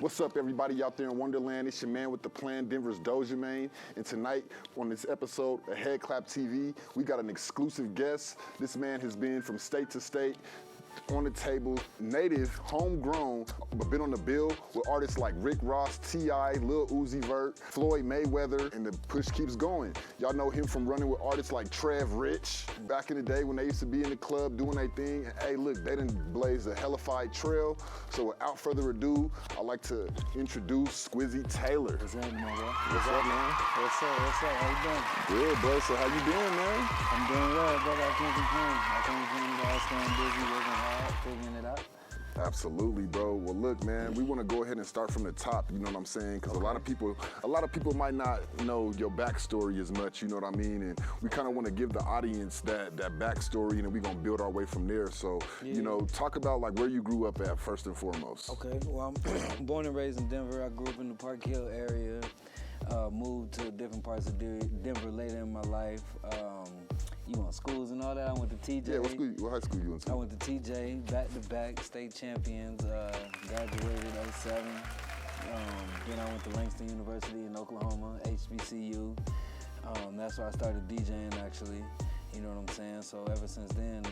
What's up, everybody out there in Wonderland? It's your man with the plan, DenverzDojamain. And tonight, on this episode of Head-Klap TV, we got an exclusive guest. This man has been from state to state, on the table, native, homegrown, but been on the bill with artists like Rick Ross, T.I., Lil Uzi Vert, Floyd Mayweather, and the push keeps going. Y'all know him from running with artists like Trev Rich, back in the day when they used to be in the club doing their thing. And hey, look, they done blazed a hellified trail. So without further ado, I'd like to introduce Squizzy Taylor. What's up, man? What's up, man? What's up? How you doing? Good, bro. So how you doing, man? I'm doing well, brother. I can't complain. Guys, staying busy, working hard, figuring it out. Absolutely, bro. Well, look, man, we want to go ahead and start from the top, you know what I'm saying? Because a lot of people might not know your backstory as much, you know what I mean? And we kind of want to give the audience that backstory, and then we're going to build our way from there. So, you know, talk about like where you grew up at first and foremost. Okay, well, I'm born and raised in Denver. I grew up in the Park Hill area, moved to different parts of Denver later in my life. You want schools and all that? I went to TJ. Yeah, what high school you went to? I went to TJ, back-to-back state champions, graduated in 07. Then I went to Langston University in Oklahoma, HBCU. That's where I started DJing, actually. You know what I'm saying? So ever since then,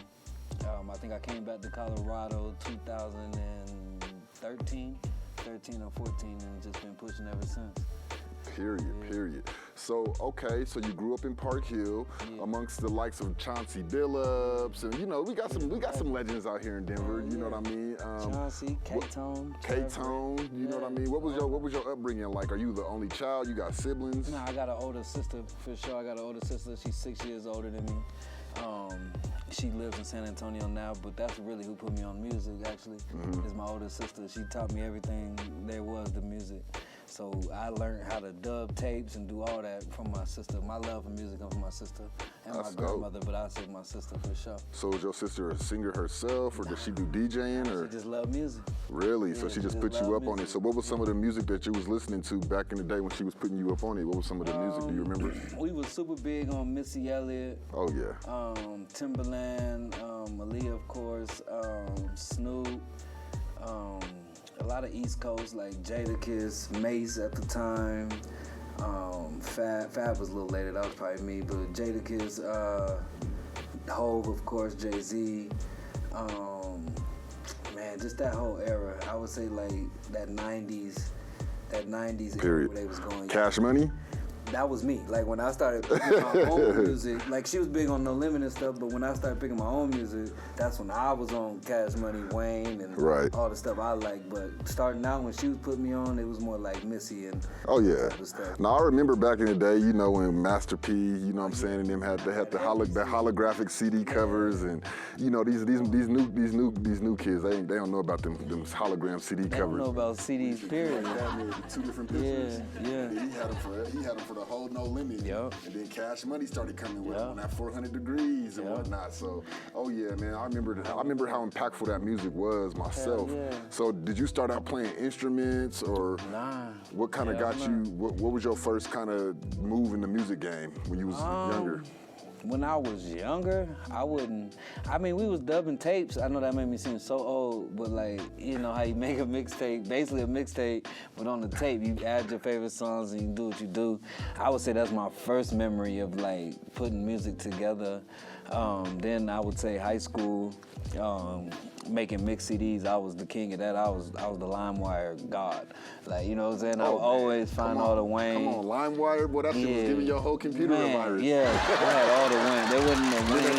I think I came back to Colorado 2013 or 14, and just been pushing ever since. Period. So, okay, so you grew up in Park Hill amongst the likes of Chauncey Billups, and you know, we got some legends out here in Denver, you know what I mean? Chauncey, K-Tone. You know what I mean? What was your upbringing like? Are you the only child? You got siblings? No, I got an older sister, for sure. I got an older sister. She's 6 years older than me. She lives in San Antonio now, but that's really who put me on music, actually, is my older sister. She taught me everything there was to music. So I learned how to dub tapes and do all that from my sister. My love for music comes from my sister and my grandmother, but I say my sister for sure. So is your sister a singer herself, or does she do DJing? Or? She just love music. Really? Yeah, so she just put you up on it. So what was some of the music that you was listening to back in the day when she was putting you up on it? What was some of the music? Do you remember? We was super big on Missy Elliott. Oh yeah. Timberland, Aaliyah, of course, Snoop. A lot of East Coast, like Jadakiss, Mace at the time. Fab was a little later, that was probably me, but Jadakiss, Hov, of course, Jay-Z. Man, just that whole era. I would say like that 90s era where they was going. Cash Money? That was me. Like when I started picking my own music, like she was big on No Limit and stuff, but when I started picking my own music, that's when I was on Cash Money, Wayne, and all the stuff I like. But starting out when she was putting me on, it was more like Missy and stuff. Now I remember back in the day, you know, when Master P, you know what I'm saying, and them had the holographic CD covers, and you know these new kids, they don't know about them hologram CD covers. They don't know about CDs, period. Two different pictures. Yeah. He had them for the whole No Limit. Yep. And then Cash Money started coming with on that 400 degrees and whatnot. So, oh yeah, man, I remember how impactful that music was myself. So did you start out playing instruments, or what kind of got you, what was your first kind of move in the music game when you was younger? When I was younger, we was dubbing tapes. I know that made me seem so old, but like, you know how you make a mixtape, basically a mixtape, but on the tape, you add your favorite songs and you do what you do. I would say that's my first memory of like putting music together. Then I would say high school, making mix CDs. I was the king of that. I was the LimeWire god. Like, you know what I'm saying? I would always find all the Wayne. Come on, LimeWire, boy, that shit was giving your whole computer a virus. Yeah, I had all the Wayne. There wasn't no Wayne.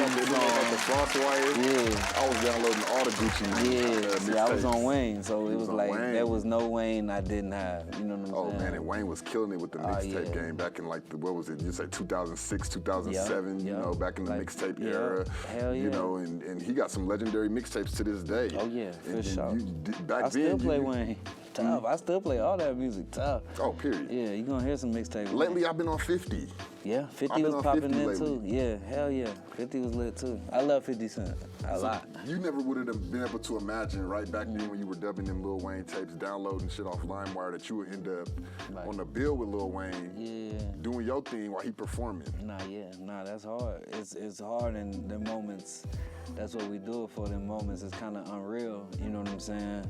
The frost wires. Yeah. I was downloading all the Gucci. I was on Wayne, so it was like there was no Wayne I didn't have. You know what I'm saying? Oh man, and Wayne was killing it with the mixtape game back in like what was it? You say 2006, 2007. You know, back in the mixtape era. Hell yeah. You know, and he got some legendary mixtapes to this day. Oh yeah, for sure. I still play Wayne. Tough. I still play all that music. Tough. Oh, period. Yeah, you gonna hear some mixtapes. Lately, I've been on 50. Yeah, 50 was popping in too. Yeah, hell yeah. 50 was lit too. I love 50 Cent a lot. You never would have been able to imagine right back then when you were dubbing them Lil Wayne tapes, downloading shit off LimeWire, that you would end up on the bill with Lil Wayne, doing your thing while he performing. Nah, that's hard. It's hard in the moments. That's what we do it for. Them moments. It's kind of unreal. You know what I'm saying?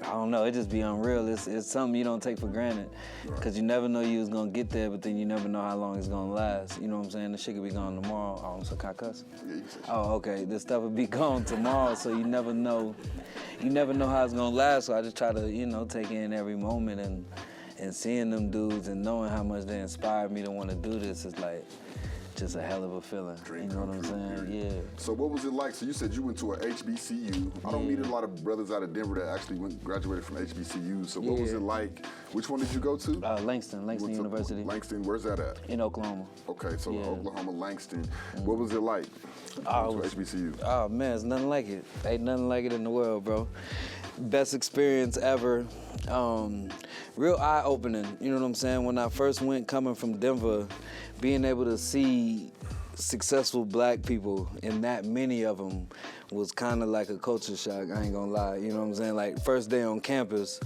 I don't know, it just be unreal. It's something you don't take for granted, because you never know you was gonna get there, but then you never know how long it's gonna last. You know what I'm saying? The shit could be gone tomorrow. Oh, so can I cuss? Yeah, you can say shit. Oh, okay. This stuff would be gone tomorrow, so you never know. You never know how it's gonna last. So I just try to, you know, take in every moment, and seeing them dudes and knowing how much they inspired me to want to do this is like just a hell of a feeling. Dream you know what I'm saying? Yeah. So what was it like? So you said you went to a HBCU. I don't meet a lot of brothers out of Denver that actually graduated from HBCU. So what was it like? Which one did you go to? Langston University. Langston, where's that at? In Oklahoma. Okay, so Oklahoma, Langston. What was it like? To HBCU. Oh man, it's nothing like it. Ain't nothing like it in the world, bro. Best experience ever. Real eye-opening, you know what I'm saying? When I first went coming from Denver, being able to see successful black people, and that many of them, was kind of like a culture shock, I ain't gonna lie, you know what I'm saying? Like, first day on campus,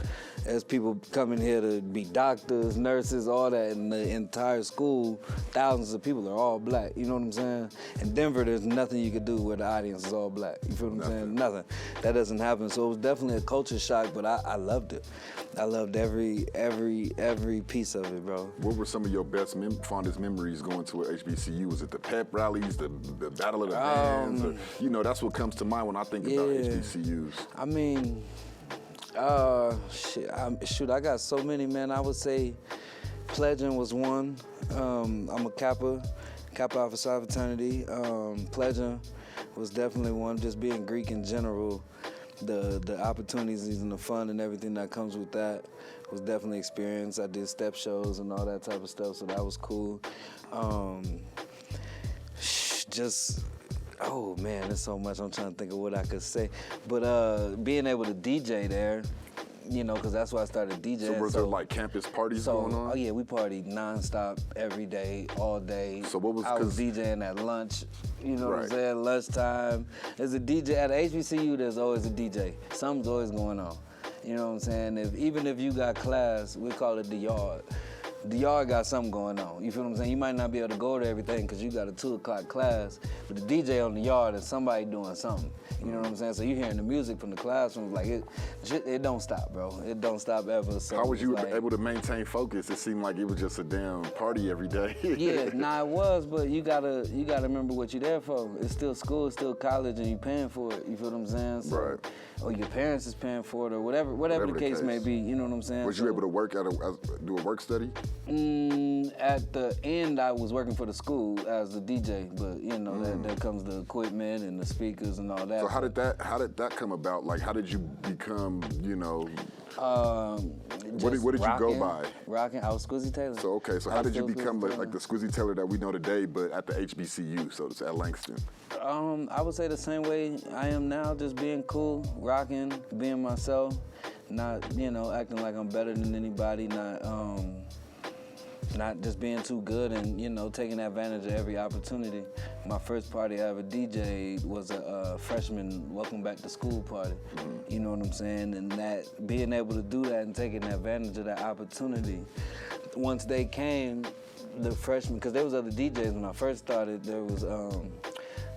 as people coming here to be doctors, nurses, all that, and the entire school, thousands of people are all black, you know what I'm saying? In Denver, there's nothing you could do where the audience is all black, you feel what I'm saying? Nothing. That doesn't happen, so it was definitely a culture shock, but I loved it. I loved every piece of it, bro. What were some of your best, fondest memories going to a HBCU? Was it the pep rallies, the battle of the bands? Or, you know, that's what comes to mind when I think about HBCUs. I mean, shoot, I got so many, man. I would say pledging was one. I'm a Kappa Alpha Psi fraternity. Pledging was definitely one, just being Greek in general. The opportunities and the fun and everything that comes with that was definitely experience. I did step shows and all that type of stuff, so that was cool. Oh man, there's so much. I'm trying to think of what I could say. But being able to DJ there, you know, because that's why I started DJing. So was there like campus parties going on? Oh yeah, we partied nonstop every day, all day. So what was? I was DJing at lunch. You know what I'm saying? Lunchtime. There's a DJ at a HBCU. There's always a DJ. Something's always going on. You know what I'm saying? Even if you got class, we call it the yard. The yard got something going on. You feel what I'm saying? You might not be able to go to everything because you got a 2 o'clock class, but the DJ on the yard is somebody doing something. You know what I'm saying? So you're hearing the music from the classroom, like it don't stop, bro. It don't stop ever. So how was you able to maintain focus? It seemed like it was just a damn party every day. Yeah, nah, it was, but you gotta remember what you're there for. It's still school, it's still college, and you're paying for it. You feel what I'm saying? So, right. Or your parents is paying for it, or whatever the case may be. You know what I'm saying? Was you able to work do a work study? At the end, I was working for the school as the DJ, but you know that comes the equipment and the speakers and all that. So how did that come about? Like, how did you become, you know? What did you go by? Rocking. I was Squizzy Taylor. So okay, so how did you become like the Squizzy Taylor that we know today, but at the HBCU, so it's at Langston? I would say the same way I am now, just being cool, rocking, being myself, not acting like I'm better than anybody, not just being too good and, taking advantage of every opportunity. My first party I ever DJ'd was a freshman welcome back to school party. You know what I'm saying? And that being able to do that and taking advantage of that opportunity. Once they came, the freshmen, because there was other DJs when I first started, there was,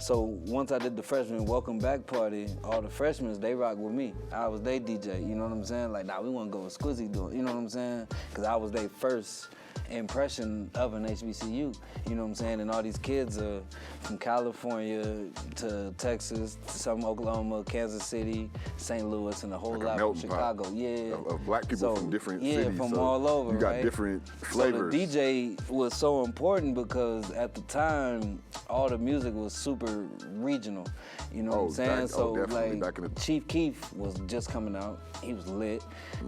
so once I did the freshman welcome back party, all the freshmen, they rocked with me. I was their DJ, you know what I'm saying? Like, we want to go with Squizzy doing, you know what I'm saying? Because I was their first impression of an HBCU, you know what I'm saying? And all these kids are from California to Texas, to some Oklahoma, Kansas City, St. Louis, and a whole lot from Chicago. Of black people from different cities. Yeah, from all over, you got different flavors. So the DJ was so important because at the time, all the music was super regional. You know what I'm saying? So like Chief Keef was just coming out. He was lit.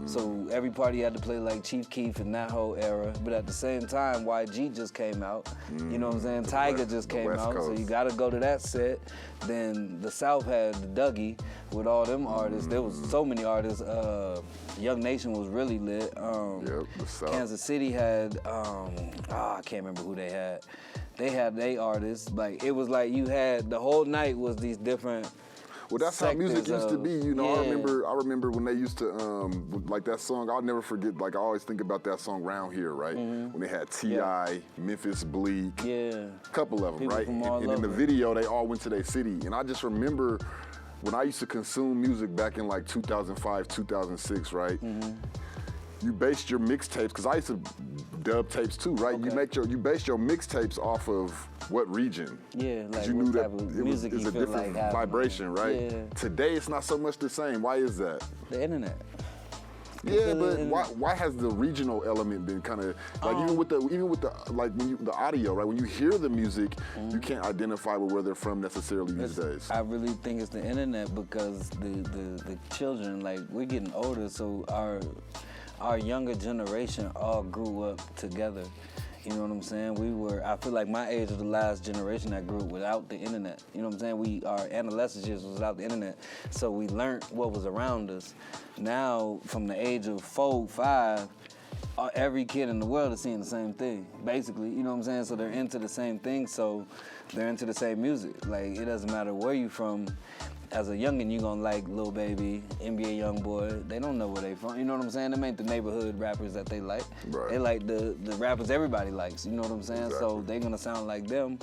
So every party had to play like Chief Keef in that whole era. But at the same time, YG just came out. You know what I'm saying? Tiger just came out. So you gotta go to that set. Then the South had the Dougie with all them artists. There was so many artists. Young Nation was really lit. The South. Kansas City had, I can't remember who they had. They had their artists. Like, it was like you had, the whole night was these different Well, that's how music used to be, you know. Yeah. I remember when they used to, like that song, I'll never forget, like I always think about that song Round Here, right? When they had T.I., Memphis Bleak, a couple of them, People right? From all and in the over. video, they all went to their city. And I just remember when I used to consume music back in like 2005, 2006, right? You based your mixtapes, because I used to dub tapes too, right? Okay. You based your mixtapes off of what region? Yeah, like you what knew type that of it was music it's you a feel different like having. vibration, right? Yeah. Today it's not so much the same. Why is that? The internet. Yeah, but why has the regional element been kind of like even with the like when you the audio, right? When you hear the music, you can't identify with where they're from necessarily these days. I really think it's the internet, because the children, like, we're getting older, so our younger generation all grew up together. You know what I'm saying? I feel like my age was the last generation that grew up without the internet. You know what I'm saying? Our adolescence years was without the internet. So we learned what was around us. Now, from the age of 4, 5, every kid in the world is seeing the same thing, basically. You know what I'm saying? So they're into the same thing, so they're into the same music. Like, it doesn't matter where you from. As a youngin', you gonna like Lil Baby, NBA Youngboy. They don't know where they from. You know what I'm saying? Them ain't the neighborhood rappers that they like. Right. They like the rappers everybody likes. You know what I'm saying? Exactly. So they gonna sound like them.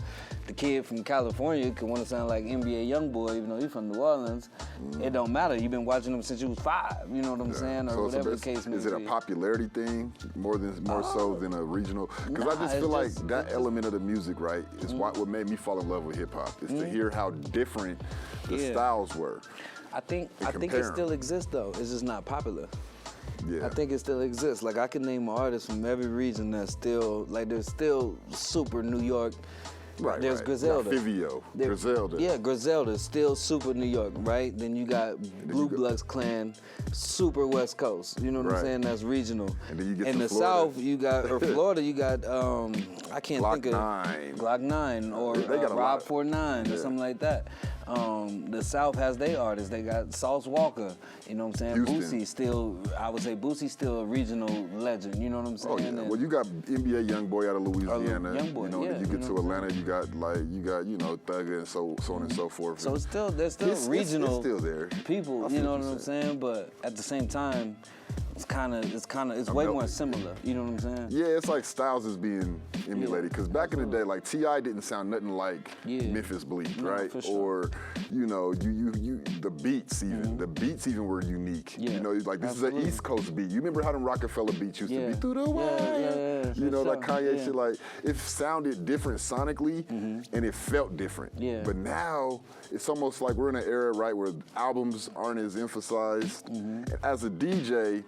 The kid from California could want to sound like NBA Youngboy, even though he's from New Orleans. It don't matter. You've been watching them since you was 5. You know what I'm saying? Or So whatever the case may be. Is it a popularity thing more so than a regional? Because I just feel like that element of the music, right, is what made me fall in love with hip hop. Is to hear how different the styles were. I think it compare 'em. still exists though. It's just not popular. Yeah. I think it still exists. Like, I can name artists from every region that's still, like, there's still super New York. Right, There's right. Griselda. Fivio, Griselda. Yeah, Griselda, still super New York, right? Then you got Blue Bloods Clan, super West Coast. You know what I'm saying? That's regional. And then you get in to the Florida. South, you got, or Florida, you got, I can't think of Glock 9 or They got a Rob lot. 49 or something like that. The South has their artists. They got Sauce Walker. You know what I'm saying? Houston. Boosie still, I would say Boosie's still a regional legend. You know what I'm saying? Oh yeah. Well, you got NBA Youngboy out of Louisiana. Youngboy, you know, yeah, then you get you to know what I'm Atlanta, you got Thugger and so on and so forth. So there's still regional it's still there. people. I You feel know what what you're I'm saying? But at the same time, it's way more similar. You know what I'm saying? Yeah, it's like styles is being emulated. Because back in the day, like T.I. didn't sound nothing like Memphis Bleak, right? For sure. Or, you know, the beats even. The beats even were unique. Yeah. You know, like this is an East Coast beat. You remember how them Rockefeller beats used to be through the wire? You know, like Kanye shit, like it sounded different sonically and it felt different. Yeah. But now it's almost like we're in an era, right, where albums aren't as emphasized. And as a DJ,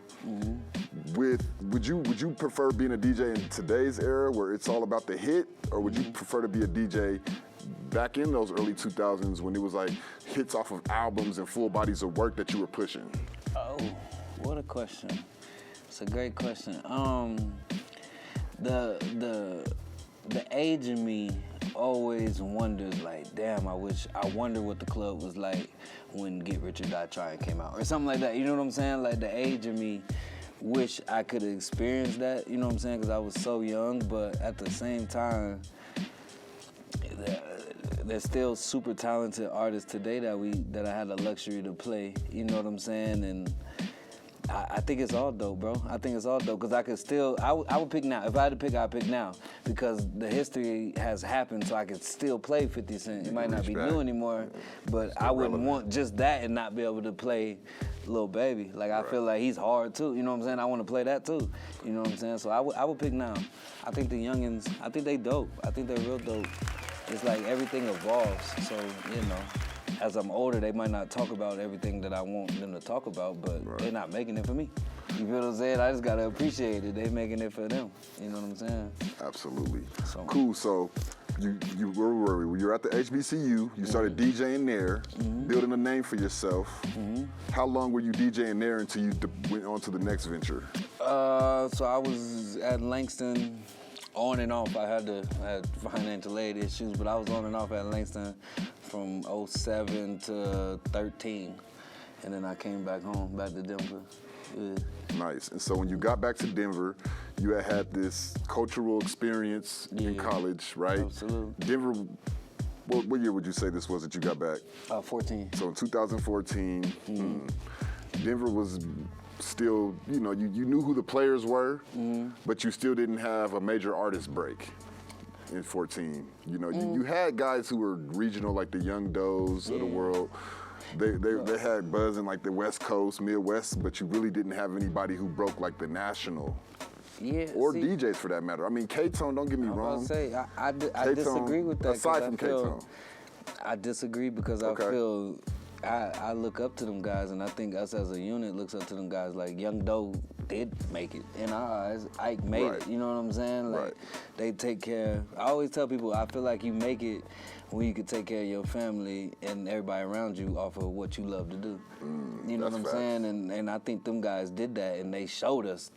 would you prefer being a DJ in today's era where it's all about the hit, or would you prefer to be a DJ back in those early 2000s when it was like hits off of albums and full bodies of work that you were pushing? Oh, what a question. It's a great question. The age in me always wonders, like, damn, I wonder what the club was like when Get Rich or Die Trying came out, or something like that. You know what I'm saying? Like, the age in me wish I could have experienced that, you know what I'm saying? Because I was so young, but at the same time, there's still super talented artists today that I had the luxury to play, you know what I'm saying? And I think it's all dope, bro. I think it's all dope because I could still, I would pick now. If I had to pick, I'd pick now because the history has happened, so I could still play 50 Cent. It might not be new anymore, but I wouldn't want just that and not be able to play Lil Baby. Like, I feel like he's hard too, you know what I'm saying? I want to play that too, you know what I'm saying? So I would pick now. I think the youngins, I think they dope. I think they're real dope. It's like everything evolves, so, you know. As I'm older, they might not talk about everything that I want them to talk about, but they're not making it for me. You feel what I'm saying? I just gotta appreciate it. They making it for them. You know what I'm saying? Absolutely. Cool. So, where were we? You're at the HBCU. You started DJing there, building a name for yourself. How long were you DJing there until you went on to the next venture? So I was at Langston. On and off. I had financial aid issues, but I was on and off at Langston from 07 to 13. And then I came back home, back to Denver. Yeah. Nice. And so when you got back to Denver, you had this cultural experience in college, right? Absolutely. Denver, what year would you say this was that you got back? 14. So in 2014, Denver was still, you know, you knew who the players were, but you still didn't have a major artist break in 14. You know, you had guys who were regional, like the Young Does of the world, They had buzz in like the West Coast, Midwest, but you really didn't have anybody who broke like the national. Yeah, or DJs for that matter. I mean, K-Tone, don't get me wrong. I disagree with that. Aside from K-Tone. I disagree because I feel I look up to them guys, and I think us as a unit looks up to them guys. Like Young Doe did make it in our eyes. Ike made it. You know what I'm saying? Like they take care. I always tell people I feel like you make it when you can take care of your family and everybody around you off of what you love to do. You know what I'm saying? And I think them guys did that, and they showed us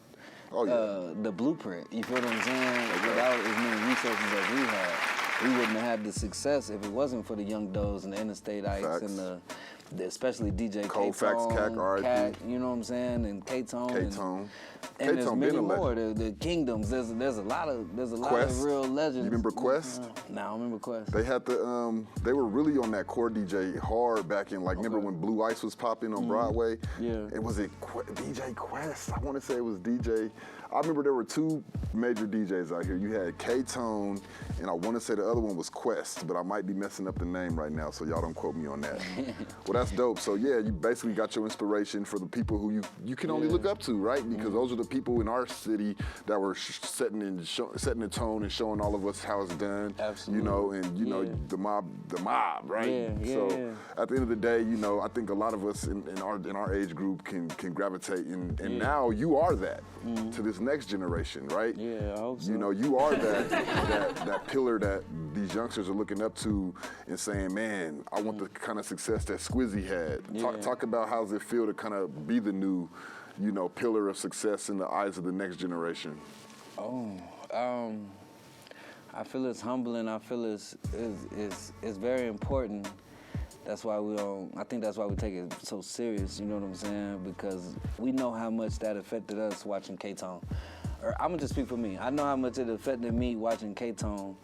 the blueprint. You feel what I'm saying? Without as many resources as we had, we wouldn't have had the success if it wasn't for the Young Does and the Interstate Ikes and the especially DJ K-Tone, Cat, you know what I'm saying, and K-Tone. And there's many more. The Kingdoms. There's a lot of real legends. You remember Quest? Nah, I remember Quest. They had they were really on that core DJ hard back in remember when Blue Ice was popping on Broadway? Yeah. It was DJ Quest. I want to say it was DJ. I remember there were two major DJs out here. You had K-Tone, and I want to say the other one was Quest, but I might be messing up the name right now, so y'all don't quote me on that. Well, that's dope. So yeah, you basically got your inspiration for the people who you can only look up to, right? Because those are the people in our city that were setting the tone and showing all of us how it's done. Absolutely. You know, and you know the mob, right? So at the end of the day, you know, I think a lot of us in our age group can gravitate, and now you are that to this next generation, right? Yeah, I hope so. You know, you are that pillar that these youngsters are looking up to and saying, man, I want the kind of success that Squizzy had. Talk about how does it feel to kind of be the new, you know, pillar of success in the eyes of the next generation? I feel it's humbling. I feel it's very important. That's why I think that's why we take it so serious, you know what I'm saying? Because we know how much that affected us watching K-Tone. Or I'm gonna just speak for me. I know how much it affected me watching K-Tone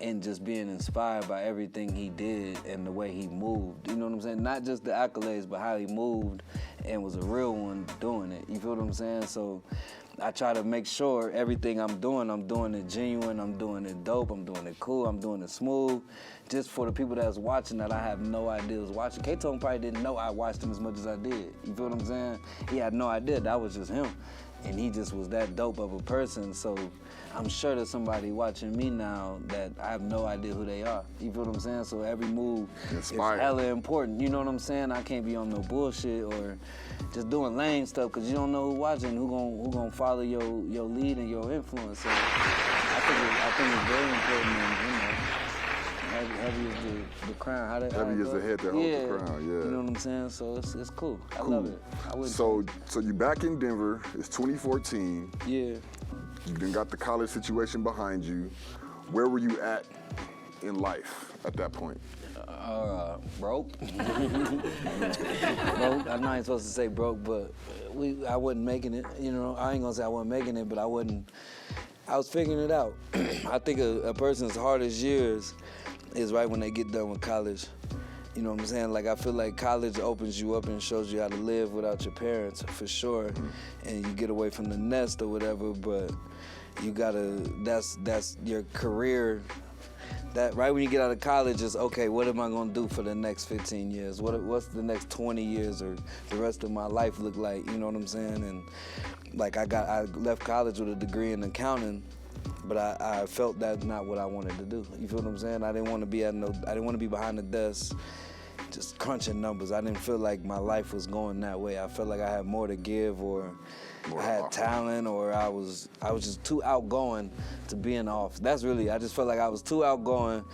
and just being inspired by everything he did and the way he moved. You know what I'm saying? Not just the accolades, but how he moved and was a real one doing it. You feel what I'm saying? So I try to make sure everything I'm doing it genuine, I'm doing it dope, I'm doing it cool, I'm doing it smooth. Just for the people that's watching that I have no idea was watching. K-Tone probably didn't know I watched him as much as I did. You feel what I'm saying? He had no idea that was just him. And he just was that dope of a person. So I'm sure there's somebody watching me now that I have no idea who they are. You feel what I'm saying? So every move is hella important. You know what I'm saying? I can't be on no bullshit or just doing lame stuff because you don't know who's watching, who gonna follow your lead and your influence. So I think it's very important. And, you know, heavy is the crown. Heavy is the head that holds the crown. Yeah. You know what I'm saying? So it's cool. I love it. So you back in Denver. It's 2014. Yeah. You then got the college situation behind you. Where were you at in life at that point? Broke. Broke. I'm not even supposed to say broke, but I wasn't making it. You know, I ain't gonna say I wasn't making it, but I was figuring it out. I think a person's hardest years is right when they get done with college. You know what I'm saying? Like, I feel like college opens you up and shows you how to live without your parents, for sure. And you get away from the nest or whatever, but you gotta, that's your career. That right when you get out of college is, okay, what am I gonna do for the next 15 years? What's the next 20 years or the rest of my life look like? You know what I'm saying? And like I left college with a degree in accounting, but I felt that's not what I wanted to do. You feel what I'm saying? I didn't want to be behind the desk just crunching numbers. I didn't feel like my life was going that way. I felt like I had more to give, or I had talent, or I was just too outgoing to be in the office. That's really, I just felt like I was too outgoing.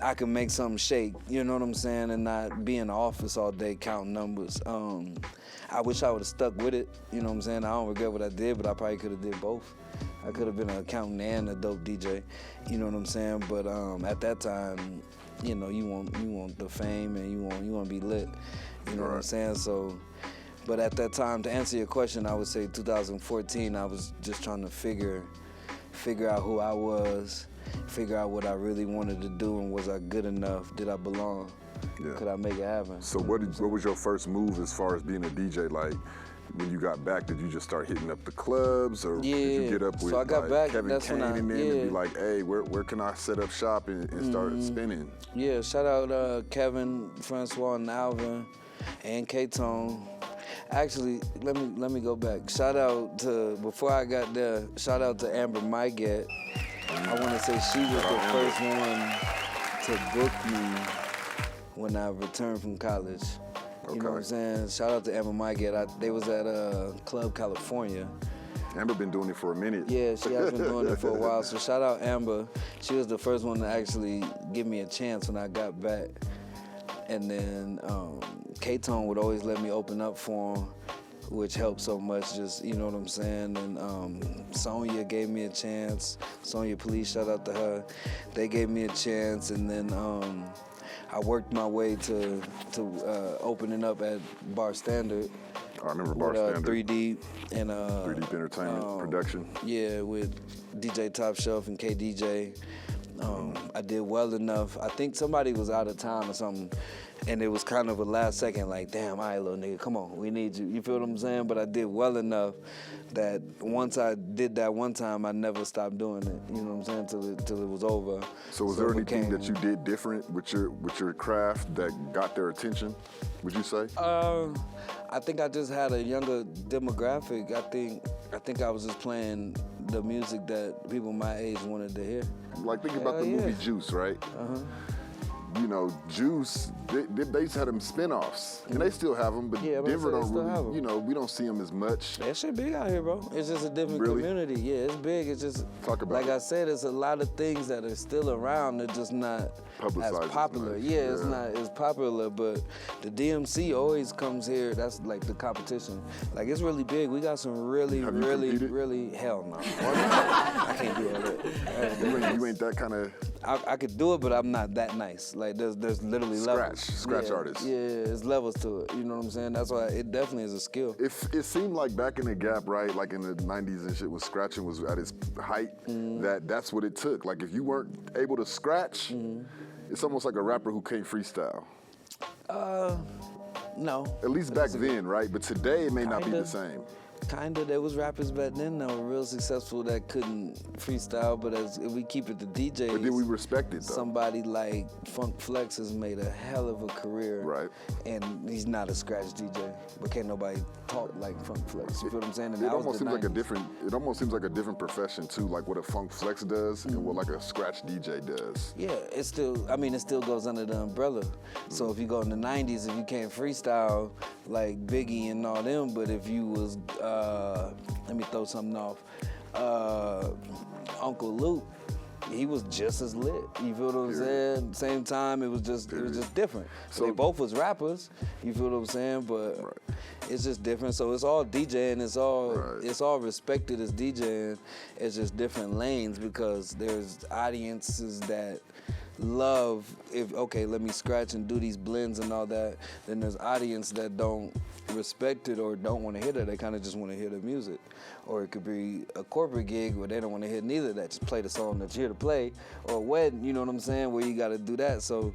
I could make something shake, you know what I'm saying, and not be in the office all day counting numbers. I wish I would have stuck with it, you know what I'm saying? I don't regret what I did, but I probably could have did both. I could have been an accountant and a dope DJ, you know what I'm saying? But at that time, you know, you want the fame and you want to be lit, you know what I'm saying? So, but at that time, to answer your question, I would say 2014, I was just trying to figure out who I was, figure out what I really wanted to do, and was I good enough? Did I belong? Yeah. Could I make it happen? So what was your first move as far as being a DJ? Like, when you got back, did you just start hitting up the clubs, or did you get up with Kevin Kane and be like, hey, where can I set up shop and start spinning? Yeah, shout out Kevin, Francois, and Alvin. and K-Tone. Actually, let me go back. Shout out to, before I got there, shout out to Amber Myget. I want to say she was the first one to book me when I returned from college. You know what I'm saying? Shout out to Amber Myget. They was at Club California. Amber been doing it for a minute. Yeah, she has been doing it for a while. So shout out Amber. She was the first one to actually give me a chance when I got back. And then K-Tone would always let me open up for him, which helped so much, just, you know what I'm saying? And Sonya gave me a chance. Sonya Police, shout out to her. They gave me a chance, and then I worked my way to opening up at Bar Standard. I remember Bar with, Standard. 3D and 3D Entertainment production. Yeah, with DJ Top Shelf and KDJ. I did well enough. I think somebody was out of time or something, and it was kind of a last second, like, damn, all right, little nigga, come on, we need you. You feel what I'm saying? But I did well enough that once I did that one time, I never stopped doing it. You know what I'm saying? Till it was over. So was there anything that you did different with your craft that got their attention, would you say? I think I just had a younger demographic. I think I was just playing the music that people my age wanted to hear. Like, think about the movie Juice, right? You know, Juice, they used to have them spin-offs, and they still have them, but Denver don't really, you know, we don't see them as much. That shit big out here, bro. It's just a different community. Yeah, it's big. It's just, like I said, it's a lot of things that are still around. They're just not as popular. It's not as popular, but the DMC always comes here. That's like the competition. Like, it's really big. We got some really, hell no. I can't do all that. You ain't that kind of... I could do it, but I'm not that nice. Like, there's literally levels. Scratch artists. Yeah, there's levels to it. You know what I'm saying? That's why it definitely is a skill. It seemed like back in the Gap, right? Like in the 90s and shit, when scratching was at its height, that's what it took. Like, if you weren't able to scratch, it's almost like a rapper who can't freestyle. No. At least back then, right? But today it may not be the same. Kinda. There was rappers back then that were real successful that couldn't freestyle, but if we keep it to DJs. But then we respect it, though. Somebody like Funk Flex has made a hell of a career. Right. And he's not a scratch DJ, but can't nobody talk like Funk Flex. You feel what I'm saying? And it almost seems like it almost seems like a different profession too, like what a Funk Flex does and what like a scratch DJ does. Yeah, it still goes under the umbrella. So if you go in the 90s, if you can't freestyle like Biggie and all them, but if you was let me throw something off. Uncle Luke, he was just as lit. You feel what I'm saying? Same time, it was just different. So they both was rappers. You feel what I'm saying? But it's just different. So it's all DJing. It's all respected as DJing. It's just different lanes because there's audiences that love let me scratch and do these blends and all that. Then there's audience that don't respect it or don't want to hear that. They kind of just want to hear the music. Or it could be a corporate gig where they don't want to hear neither of that. Just play the song that you're here to play. Or a wedding, you know what I'm saying, where you got to do that. So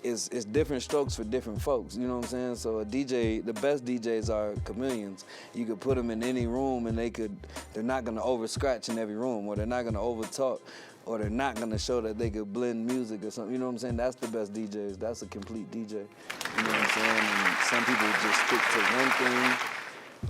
it's different strokes for different folks, you know what I'm saying? So a DJ, the best DJs are chameleons. You could put them in any room and they're not going to over scratch in every room, or they're not going to over talk, or they're not gonna show that they could blend music or something. You know what I'm saying? That's the best DJs. That's a complete DJ. You know what I'm saying? And some people just stick to one thing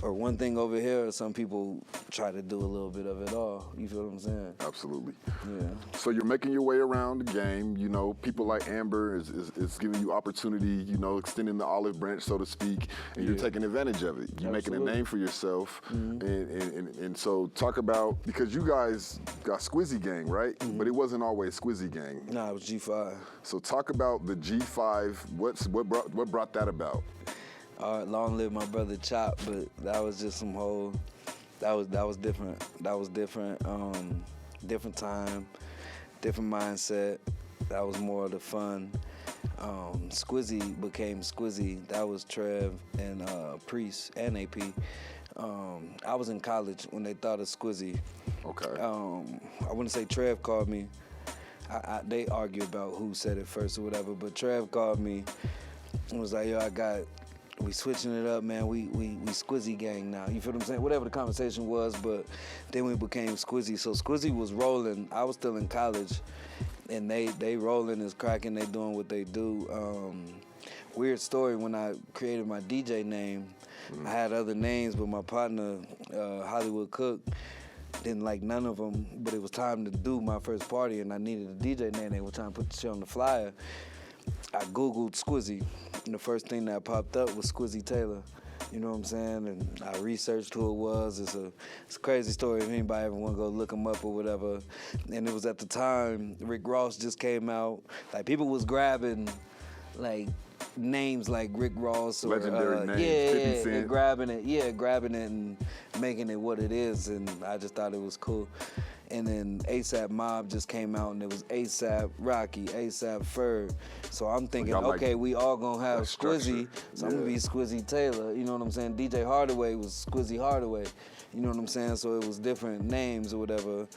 or one thing over here, or some people try to do a little bit of it all. You feel what I'm saying? Absolutely. Yeah. So you're making your way around the game. You know, people like Amber is giving you opportunity, you know, extending the olive branch, so to speak, and you're taking advantage of it. You're making a name for yourself. And so talk about, because you guys got Squizzy Gang, right? But it wasn't always Squizzy Gang. Nah, it was G5. So talk about the G5. What brought that about? Long live my brother Chop, but that was just some whole, that was different. That was different, different time, different mindset. That was more of the fun. Squizzy became Squizzy. That was Trev and Priest and AP. I was in college when they thought of Squizzy. Okay. I wouldn't say Trev called me. They argue about who said it first or whatever, but Trev called me and was like, yo, we switching it up, man. We Squizzy Gang now. You feel what I'm saying? Whatever the conversation was, but then we became Squizzy. So Squizzy was rolling. I was still in college, and they rolling is cracking. They doing what they do. weird story. When I created my DJ name, I had other names, but my partner, Hollywood Cook, didn't like none of them. But it was time to do my first party, and I needed a DJ name. They were trying to put the shit on the flyer. I Googled Squizzy, and the first thing that popped up was Squizzy Taylor. You know what I'm saying? And I researched who it was. It's a crazy story. If anybody ever want to go look him up or whatever. And it was at the time Rick Ross just came out. Like, people was grabbing, like, names like Rick Ross or legendary names. 50 Cent. And grabbing it and making it what it is. And I just thought it was cool. And then ASAP Mob just came out, and it was ASAP Rocky, ASAP Ferg. So I'm thinking, okay, we all gonna have Squizzy, so I'm gonna be Squizzy Taylor. You know what I'm saying? DJ Hardaway was Squizzy Hardaway. You know what I'm saying? So it was different names or whatever.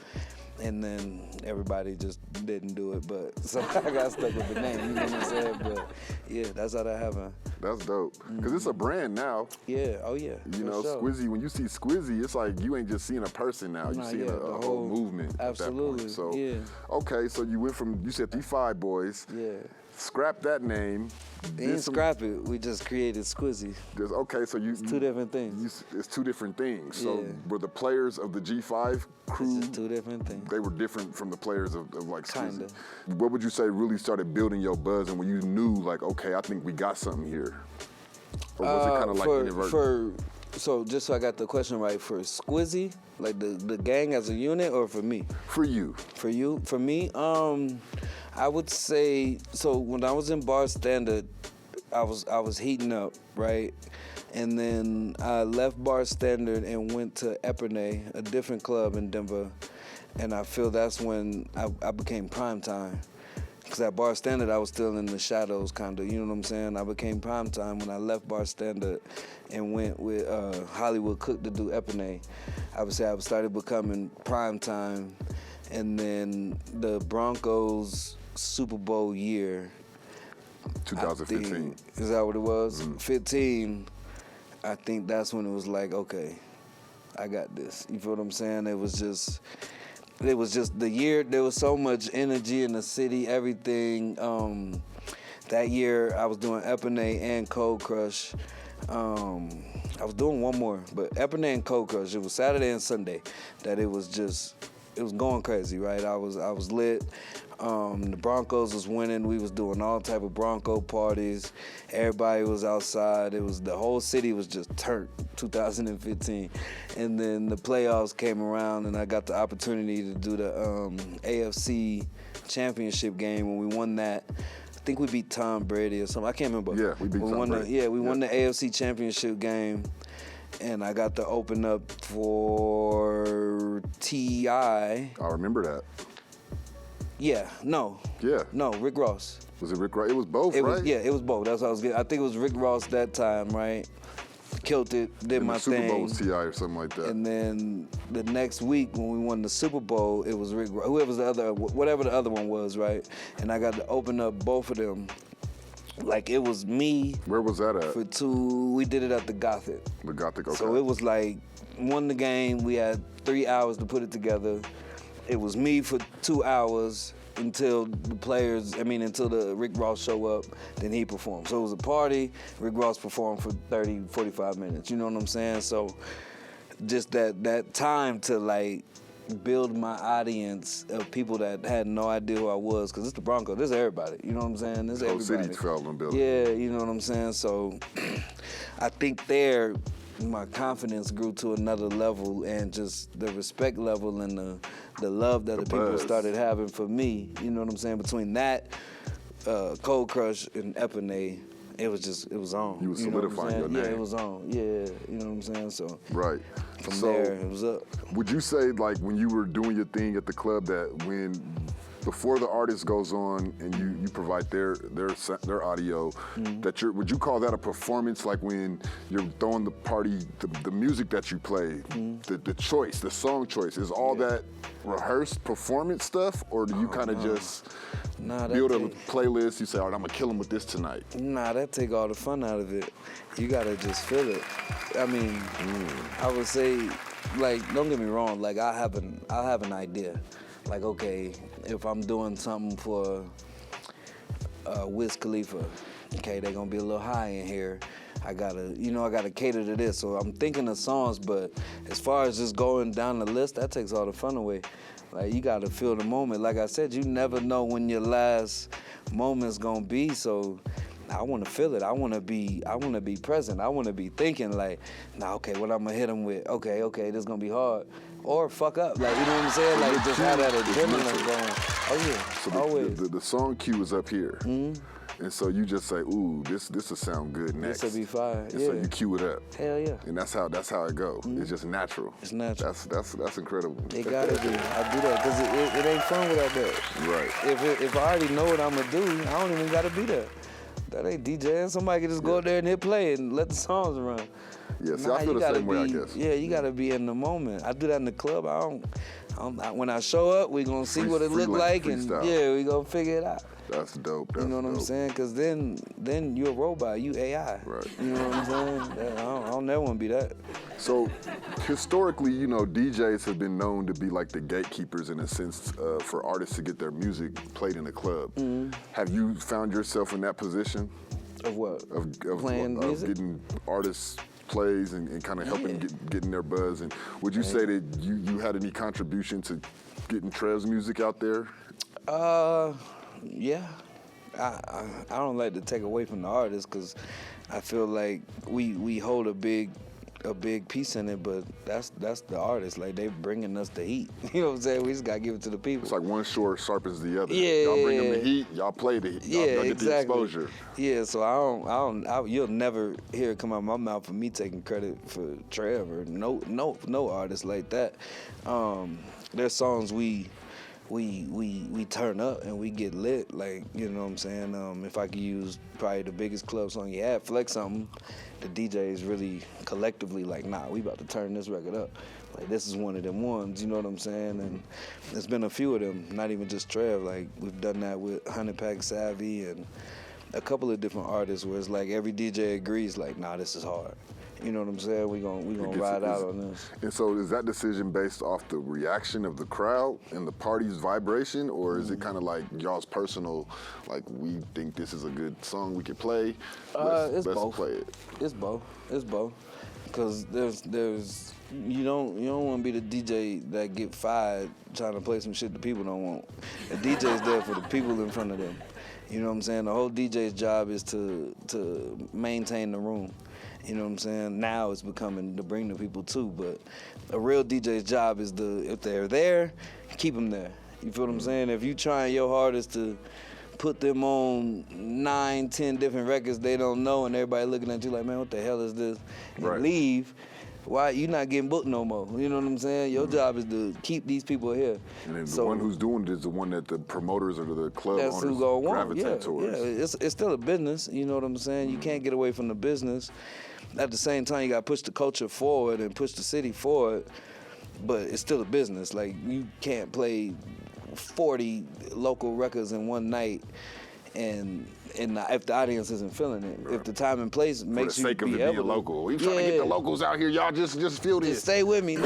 And then everybody just didn't do it, but so I got stuck with the name, you know what I'm saying? But yeah, that's how that happened. That's dope. Because it's a brand now. Yeah, oh yeah. You know, sure. Squizzy, when you see Squizzy, it's like you ain't just seeing a person now, you're seeing a whole movement. Absolutely. At that point. So, yeah. Okay, so you went from, you said 3-5 boys. Yeah. Scrap that name. Didn't scrap it. We just created Squizzy. Okay, so it's two different things. It's two different things. So yeah. Were the players of the G5 crew? It's just two different things. They were different from the players of like Squizzy. Kinda. What would you say really started building your buzz, and when you knew like, okay, I think we got something here? Or was it kind of like inadvertent? So just so I got the question right, for Squizzy, like the gang as a unit, or for me? For you. For you? For me, I would say, so when I was in Bar Standard, I was heating up, right? And then I left Bar Standard and went to Epernay, a different club in Denver. And I feel that's when I became prime time. Because at Bar Standard, I was still in the shadows, kind of, you know what I'm saying? I became prime time when I left Bar Standard and went with Hollywood Cook to do Epernay. I would say I started becoming prime time. And then the Broncos Super Bowl year. 2015. Is that what it was? 15, I think that's when it was like, okay, I got this. You feel what I'm saying? It was just the year. There was so much energy in the city, everything. That year I was doing Epernay and Cold Crush. I was doing one more, but Epernay and Cold Crush, it was Saturday and Sunday that it was going crazy, right? I was lit. The Broncos was winning. We was doing all type of Bronco parties. Everybody was outside. The whole city was just turned, 2015. And then the playoffs came around, and I got the opportunity to do the AFC championship game. When we won that, I think we beat Tom Brady or something. I can't remember. Yeah, we beat Tom Brady. We won the AFC championship game. And I got to open up for T.I. I remember that. Yeah, no. Yeah. No, Rick Ross. Was it Rick Ross? It was both, right? It was both. That's what I was getting. I think it was Rick Ross that time, right? Killed it, did my thing. The Super Bowl was T.I. or something like that. And then the next week when we won the Super Bowl, it was Rick Ross. Whatever the other one was, right? And I got to open up both of them. Like, it was me. Where was that at? For two. We did it at the Gothic. The Gothic, okay. So it was like, won the game. We had 3 hours to put it together. It was me for 2 hours until the Rick Ross show up, then he performed. So it was a party, Rick Ross performed for 30, 45 minutes, you know what I'm saying? So just that time to like build my audience of people that had no idea who I was, because it's the Broncos, this is everybody, you know what I'm saying? This is everybody. Whole city fell in building. Yeah, you know what I'm saying? So I think there, my confidence grew to another level, and just the respect level and the love that the people started having for me, you know what I'm saying? Between that, Cold Crush and Epernay, it was on. You were solidifying your name. Yeah, it was on. Yeah, you know what I'm saying? So right. From there, it was up. Would you say, like, when you were doing your thing at the club, that before the artist goes on and you provide their audio, would you call that a performance? Like when you're throwing the party, the music that you play, the choice, the song choice, is all that rehearsed performance stuff, or do you kind of just build a playlist? You say, all right, I'm gonna kill them with this tonight. Nah, that take all the fun out of it. You gotta just feel it. I mean, I would say, like, don't get me wrong, like I'll have an idea. Like, okay, if I'm doing something for Wiz Khalifa, okay, they're gonna be a little high in here. I gotta cater to this. So I'm thinking of songs, but as far as just going down the list, that takes all the fun away. Like, you gotta feel the moment. Like I said, you never know when your last moment's gonna be, so I wanna feel it. I wanna be present. I wanna be thinking like, nah, okay, what I'm gonna hit them with? Okay, this is gonna be hard. Or fuck up, like, you know what I'm saying? Like, just have that adrenaline going. Oh yeah, so always. The song cue is up here. And so you just say, ooh, this will sound good next. This'll be fire. And so you cue it up. Hell yeah. And that's how it go. It's just natural. It's natural. That's incredible. It gotta be. I do that because it ain't fun without that. Right. If I already know what I'm gonna do, I don't even gotta be there. That ain't DJing. Somebody can just go there and hit play and let the songs run. Yeah, see, I feel the same way, I guess. Yeah, you gotta be in the moment. I do that in the club. When I show up, we gonna see what it look like, and yeah, we gonna figure it out. That's dope. You know what I'm saying? Because then you're a robot. You AI. Right. You know what I'm saying? I don't never want to be that. So historically, you know, DJs have been known to be like the gatekeepers in a sense for artists to get their music played in a club. Have you found yourself in that position? Of what? Of playing music? Getting artists plays and kind of helping getting their buzz. And would you say that you had any contribution to getting Trev's music out there? Yeah. I don't like to take away from the artist because I feel like we hold a big piece in it, but that's the artist. Like, they bringing us the heat. You know what I'm saying? We just gotta give it to the people. It's like one shore sharpens the other. Yeah, y'all bring them the heat, y'all play the heat. Y'all get the exposure. Yeah, so you'll never hear it come out of my mouth for me taking credit for Trev or no artist like that. There's songs we turn up and we get lit, like, you know what I'm saying? If I could use probably the biggest club song you had, Flex Something, the DJs really collectively like, nah, we about to turn this record up. Like, this is one of them ones, you know what I'm saying? And there's been a few of them, not even just Trev. Like, we've done that with Hktv and a couple of different artists where it's like every DJ agrees, like, nah, this is hard. You know what I'm saying? We gonna ride out on this. And so is that decision based off the reaction of the crowd and the party's vibration, or is it kind of like y'all's personal, like, we think this is a good song we could play? It's let's both. play it. It's both. Because there's you don't want to be the DJ that get fired trying to play some shit the people don't want. The DJ's there for the people in front of them. You know what I'm saying? The whole DJ's job is to maintain the room. You know what I'm saying? Now it's becoming to bring the people too, but a real DJ's job is if they're there, keep them there. You feel what I'm saying? If you trying your hardest to put them on 9, 10 different records they don't know and everybody looking at you like, man, what the hell is this? And leave, why you not getting booked no more? You know what I'm saying? Your job is to keep these people here. And then the one who's doing it is the one that the promoters or the club that's owners who gonna gravitate towards. Yeah, it's still a business. You know what I'm saying? You can't get away from the business. At the same time, you got to push the culture forward and push the city forward, but it's still a business. Like, you can't play 40 local records in one night and if the audience isn't feeling it. Right. If the time and place makes you be able to. For the sake of it being local. We trying to get the locals out here. Y'all just feel this. Just stay with me. They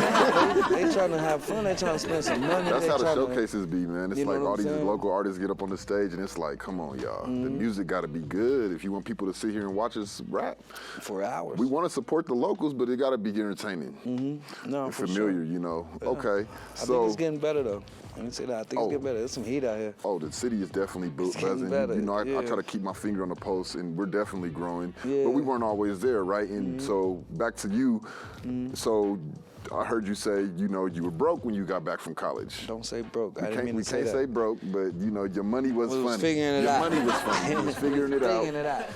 trying to have fun. They trying to spend some money. That's how the showcases be, man. It's like all these local artists get up on the stage and it's like, come on, y'all. The music got to be good if you want people to sit here and watch us rap. For hours. We want to support the locals, but it got to be entertaining. No, and for familiar, sure. You know. Yeah. Okay. I think it's getting better, though. Let me say that. I think it's getting better. There's some heat out here. Oh, the city is definitely buzzing. You know, I try to keep my finger on the pulse, and we're definitely growing. Yeah. But we weren't always there, right? And so back to you. So I heard you say, you know, you were broke when you got back from college. Don't say broke. We can't say broke, but you know, your money was funny. Figuring it your out. money was funny. You was figuring it out.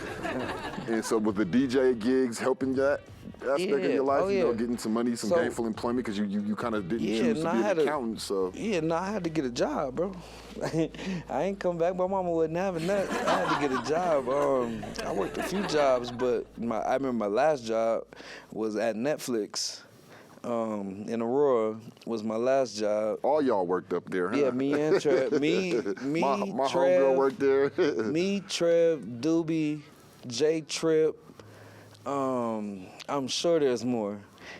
And so with the DJ gigs helping that aspect of your life, you know, getting some money, some gainful employment, because you kind of didn't choose to be an accountant, so. Yeah, no, I had to get a job, bro. I ain't come back. My mama wasn't having that. I had to get a job. I worked a few jobs, but I remember my last job was at Netflix. In Aurora was my last job. All y'all worked up there, huh? Yeah, me and Trev. me, my Trev. Homegirl worked there. Me, Trev, Doobie, J Trip. I'm sure there's more.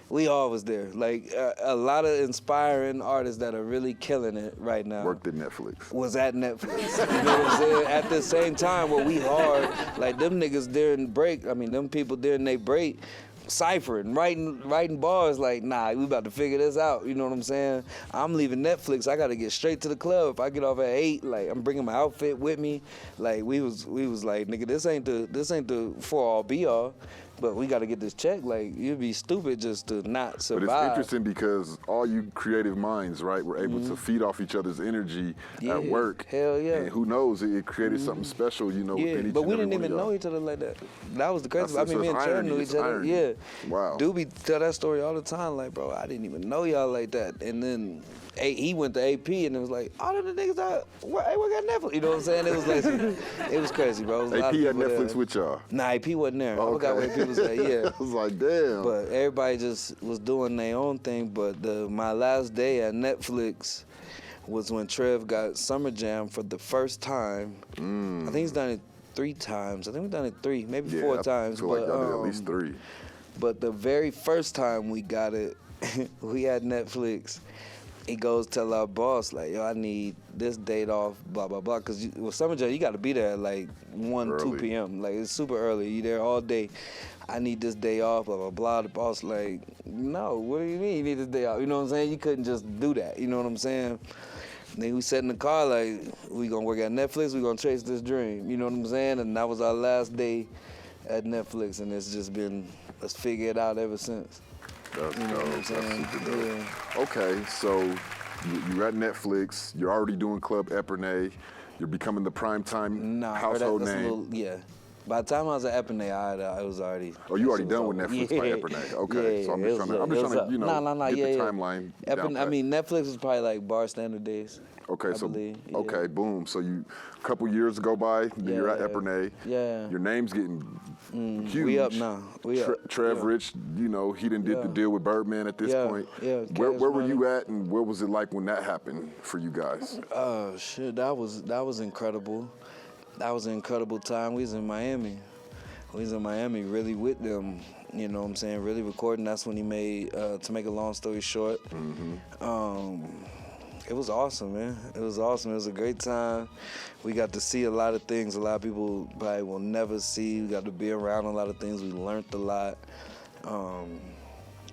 we all was there. Like a lot of inspiring artists that are really killing it right now. Worked at Netflix. Was at Netflix. You know what I'm saying? At the same time, where we hard, like them niggas during break. I mean, them people during they break. Ciphering, writing bars like, nah, we about to figure this out. You know what I'm saying? I'm leaving Netflix. I gotta get straight to the club. If I get off at 8, like I'm bringing my outfit with me. Like we was like, nigga, this ain't the for all be all. But we got to get this check. Like, you'd be stupid just to not survive. But it's interesting because all you creative minds, right, were able to feed off each other's energy at work. Hell yeah. And who knows, it created something special, you know, within each but we and didn't every even one of know each other like that. That was the crazy. That's- I mean, me and it's Trey irony, knew it's each other. irony. Yeah. Wow. Doobie tell that story all the time. Like, bro, I didn't even know y'all like that. And then he went to AP and it was like, all of the niggas that we got Netflix. You know what I'm saying? It was like, it was crazy, bro. It was a lot AP of had people Netflix there. with y'all. Nah, AP wasn't there. Oh, I forgot okay. where AP was at. Yeah. I was like, damn. But everybody just was doing their own thing. But my last day at Netflix was when Trev got Summer Jam for the first time. I think he's done it 3 times. I think we've done it 3, maybe 4 times. I feel like y'all did at least 3. But the very first time we got it, we had Netflix. He goes tell our boss, like, yo, I need this date off, blah, blah, blah. Because with Summer Jam, you got to be there at like 1, 2 p.m. Like, it's super early. You there all day. I need this day off, blah, blah, blah. The boss like, no, what do you mean you need this day off? You know what I'm saying? You couldn't just do that. You know what I'm saying? Then we sat in the car like, we going to work at Netflix. We going to chase this dream. You know what I'm saying? And that was our last day at Netflix. And it's just been, let's figure it out ever since. That's You know dope. what I'm That's saying? super dope. Yeah. Okay, so you're at Netflix. You're already doing Club Epernay. You're becoming the primetime household that's name. a little, yeah. By the time I was at Epernay, I was already. Oh, you already it was done with over. Netflix by Epernay. Okay, Yeah, so I'm it just was trying up, it was to, up. you know, get yeah. the timeline down I pat. mean, Netflix was probably like bar standard days. Okay, I so believe, yeah. okay, boom. So a couple years go by, then you're at Yeah. Epernay. Yeah. Your name's getting huge. We up now. We up. Trev Yeah. Rich, you know, he done did the Yeah. deal with Birdman at this Yeah. point. Yeah, Where Cash were Money. you at, and what was it like when that happened for you guys? Oh shit, that was incredible. That was an incredible time. We was in Miami. We was in Miami really with them. You know what I'm saying? Really recording. That's when he made. To make a long story short. It was awesome, man. It was awesome. It was a great time. We got to see a lot of things a lot of people probably will never see. We got to be around a lot of things. We learned a lot.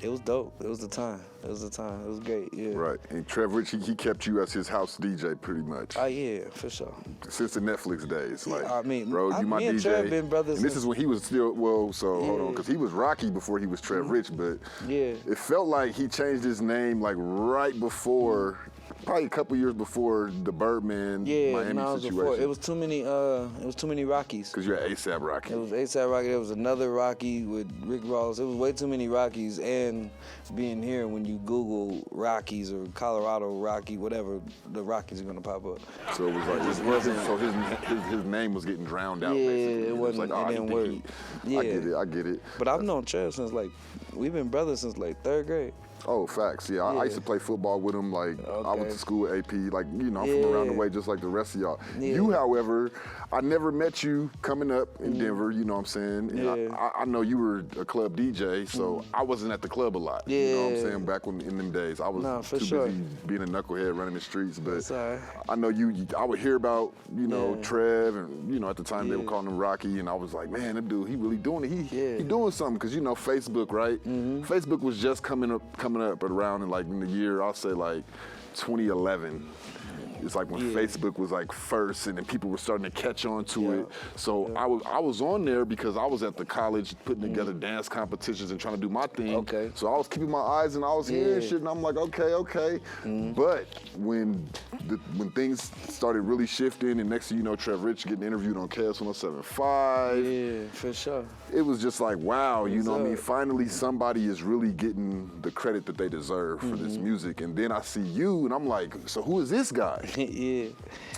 It was dope. It was the time. It was the time. It was great, yeah. Right, and Trev Rich, he kept you as his house DJ pretty much. Oh, yeah, for sure. Since the Netflix days, like, I mean, bro, you my me and DJ. Trev been brothers and this since- is when he was still, hold on, because he was Rocc before he was Trev Rich, but Yeah. it felt like he changed his name like right before, probably a couple years before the Birdman Yeah, Miami no, it was before. situation. It was too many Rockies. Because you're at ASAP Rocky. It was A$AP Rocky. There was another Rocky with Rick Ross. It was way too many Rockies. And being here, when you Google Rockies or Colorado Rocky, whatever, the Rockies are gonna pop up. So it was like, so his name was getting drowned out, Yeah, basically. it wasn't- like, it I didn't think work. Yeah. I get it. But I've known Trev since we've been brothers since 3rd grade. Oh, facts. Yeah, I used to play football with him. Like, I went Okay. to school with AP. Like, you know, I'm from around the Yeah. way just like the rest of y'all. Yeah. You, however, I never met you coming up in Denver, you know what I'm saying? And Yeah. I know you were a club DJ, so I wasn't at the club a lot. You know what I'm Yeah. saying? Back in them days. I was Nah, for too sure. busy being a knucklehead running the streets. But That's all right. I know I would hear about, you know, Yeah. Trev, and, you know, at the time they were Yeah. calling him Rocky, and I was like, man, that dude, he really doing it. He Yeah. doing something, because, you know, Facebook, right? Facebook was just coming up at around in the year, I'll say like 2011. It's like when Facebook was like first, and then people were starting to catch on to it. So I was on there because I was at the college putting together dance competitions and trying to do my thing. Okay. So I was keeping my eyes, and I was hearing shit, and I'm like, okay. But when things started really shifting, and next thing you know, Trev Rich getting interviewed on KS 107.5. Yeah, for sure. It was just like, wow, you know what I mean? up? Finally, somebody is really getting the credit that they deserve for this music. And then I see you, and I'm like, so who is this guy? Yeah.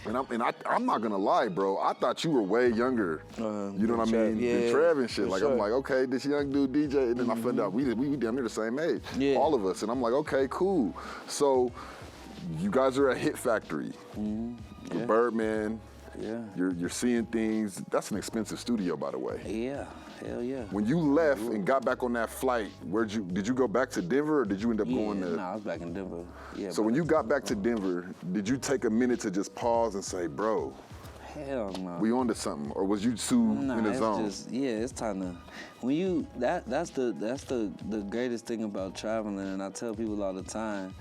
And I'm not gonna lie, bro. I thought you were way younger. You know what I Trev, mean? yeah, Than Trev and shit. for Like, sure. I'm like, okay, this young dude DJ, and then I found out we damn near the same age, Yeah. all of us. And I'm like, okay, cool. So you guys are at Hit Factory, the Birdman, Yeah. You're seeing things. That's an expensive studio, by the way. Yeah, hell yeah. When you left and got back on that flight, did you go back to Denver or did you end up going to? No, I was back in Denver. Yeah. So when you got back to Denver, did you take a minute to just pause and say, bro, hell no. we on to something, or was you too in the zone? It's time to. When you that's the greatest thing about traveling, and I tell people all the time,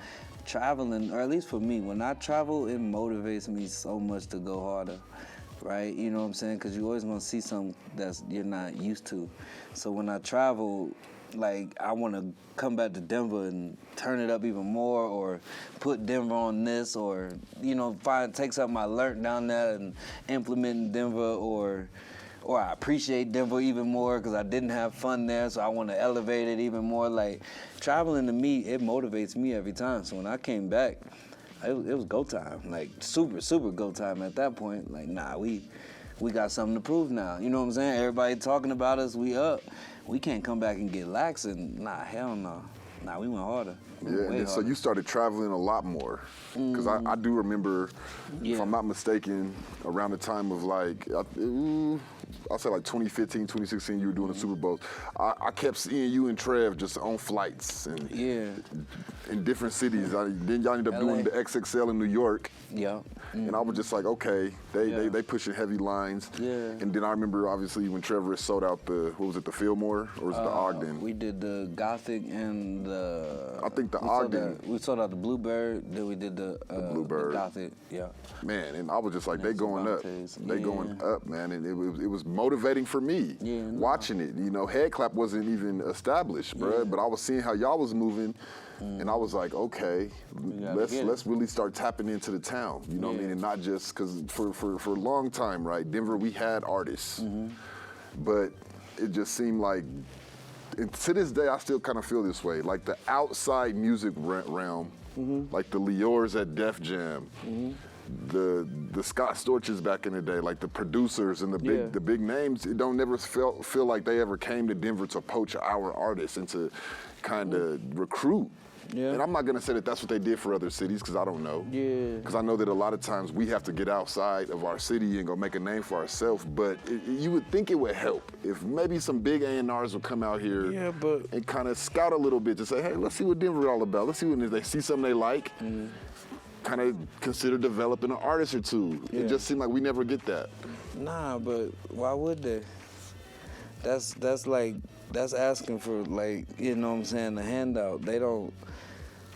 traveling, or at least for me, when I travel, it motivates me so much to go harder, right? You know what I'm saying? Because you always want to see something that you're not used to. So when I travel, like, I want to come back to Denver and turn it up even more, or put Denver on this, or, you know, take something I learned down there and implement in Denver, or I appreciate Denver even more because I didn't have fun there, so I want to elevate it even more. Like, traveling to me, it motivates me every time. So when I came back, it was go time, like super, super go time at that point. Like, nah, we got something to prove now. You know what I'm saying? Everybody talking about us, we up. We can't come back and get lax, and nah, hell no. Nah, we went harder. Yeah, and so you started traveling a lot more. Because I do remember, if I'm not mistaken, around the time of like, I'll say like 2015, 2016, you were doing the Super Bowls. I kept seeing you and Trev just on flights and in different cities. Then y'all ended up doing the XXL in New York. Yeah. And I was just like, okay, they pushing heavy lines. Yeah. And then I remember, obviously, when Trevor sold out the Fillmore, or was it the Ogden? We did the Gothic and the... I think the Ogden. We sold out the Bluebird, then we did the Bluebird. The Gothic, yeah. Man, and I was just like, they going up. They going up, man. And it was motivating for me, watching it. You know, Head-Klapp wasn't even established, bro, but I was seeing how y'all was moving. And I was like, okay, let's really start tapping into the town, you know what I mean? And not just, because for a long time, right, Denver, we had artists, but it just seemed like, and to this day, I still kind of feel this way, like the outside music realm, like the Liors at Def Jam, the Scott Storches back in the day, like the producers and the big names, it don't never feel like they ever came to Denver to poach our artists and to kind of recruit. Yeah. And I'm not gonna say that that's what they did for other cities, because I don't know. Yeah. Because I know that a lot of times we have to get outside of our city and go make a name for ourselves. But you would think it would help if maybe some big A&Rs would come out here and kind of scout a little bit to say, hey, let's see what Denver all about. Let's see if they see something they like. Kind of consider developing an artist or two. It just seemed like we never get that. Nah, but why would they? That's asking for, like, you know what I'm saying, a handout. They don't.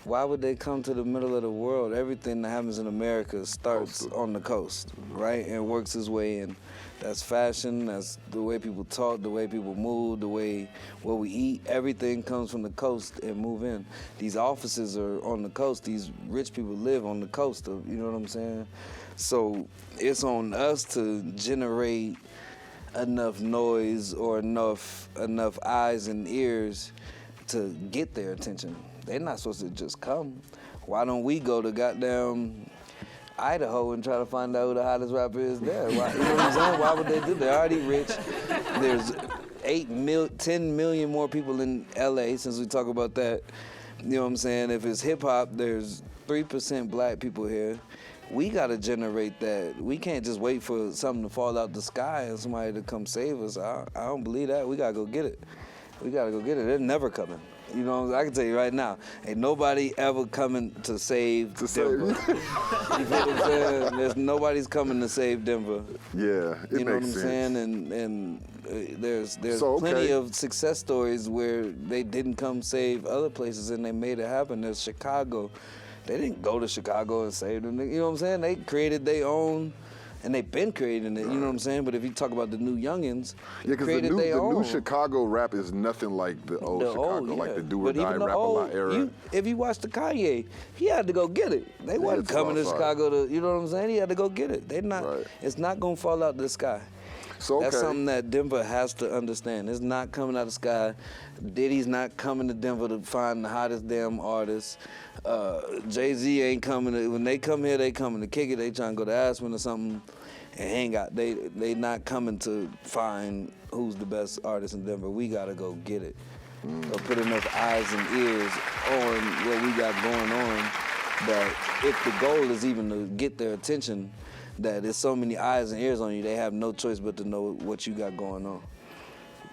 Why would they come to the middle of the world? Everything that happens in America starts on the coast, right? And works its way in. That's fashion, that's the way people talk, the way people move, the way what we eat. Everything comes from the coast and move in. These offices are on the coast. These rich people live on the coast, you know what I'm saying? So it's on us to generate enough noise or enough eyes and ears to get their attention. They're not supposed to just come. Why don't we go to goddamn Idaho and try to find out who the hottest rapper is there? Why, you know what I'm saying? Why would they do that? They're already rich. There's 10 million more people in LA, since we talk about that. You know what I'm saying? If it's hip hop, there's 3% black people here. We gotta generate that. We can't just wait for something to fall out the sky and somebody to come save us. I don't believe that. We gotta go get it. We gotta go get it. They're never coming. You know, I can tell you right now, ain't nobody ever coming to save Denver. You feel what I'm saying? Nobody's coming to save Denver. Yeah, it makes sense. You know what I'm saying? And there's plenty of success stories where they didn't come save other places and they made it happen. There's Chicago. They didn't go to Chicago and save them. You know what I'm saying? They created their own. And they've been creating it, you know what I'm saying? But if you talk about the new youngins, they created their own. The new Chicago rap is nothing like the old Chicago, like the do or die rap-a-lot era. If you watch the Kanye, he had to go get it. They wasn't coming to Chicago to, you know what I'm saying? He had to go get it. It's not gonna fall out of the sky. So, that's something that Denver has to understand. It's not coming out of the sky. Diddy's not coming to Denver to find the hottest damn artists. Jay-Z ain't coming. When they come here, they coming to kick it. They trying to go to Aspen or something and hang out. They not coming to find who's the best artist in Denver. We got to go get it. Or put enough eyes and ears on what we got going on that if the goal is even to get their attention, that there's so many eyes and ears on you, they have no choice but to know what you got going on.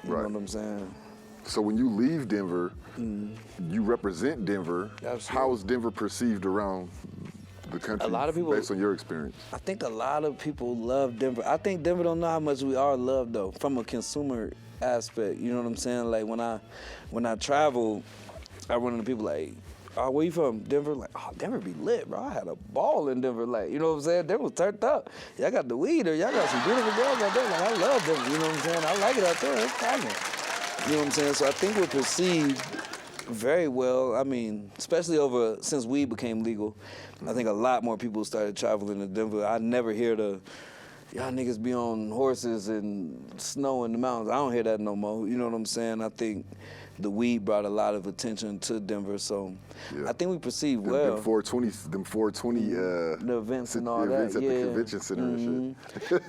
You know what I'm saying? So when you leave Denver, you represent Denver. Absolutely. How is Denver perceived around the country, A lot of people, based on your experience? I think a lot of people love Denver. I think Denver don't know how much we are loved though, from a consumer aspect. You know what I'm saying? Like when I travel, I run into people like, "Oh, where you from?" Denver. Like, "Oh, Denver be lit, bro. I had a ball in Denver." Like, you know what I'm saying? Denver was turned up. Y'all got the weed, or y'all got some beautiful girls out there. Like, I love Denver. You know what I'm saying? I like it out there. It's cracking. You know what I'm saying? So I think we're perceived very well. I mean, especially since weed became legal, I think a lot more people started traveling to Denver. I never hear y'all niggas be on horses and snow in the mountains. I don't hear that no more. You know what I'm saying? I think the weed brought a lot of attention to Denver, so I think we perceive well. Them 420, the events and all events that, at the convention center and shit.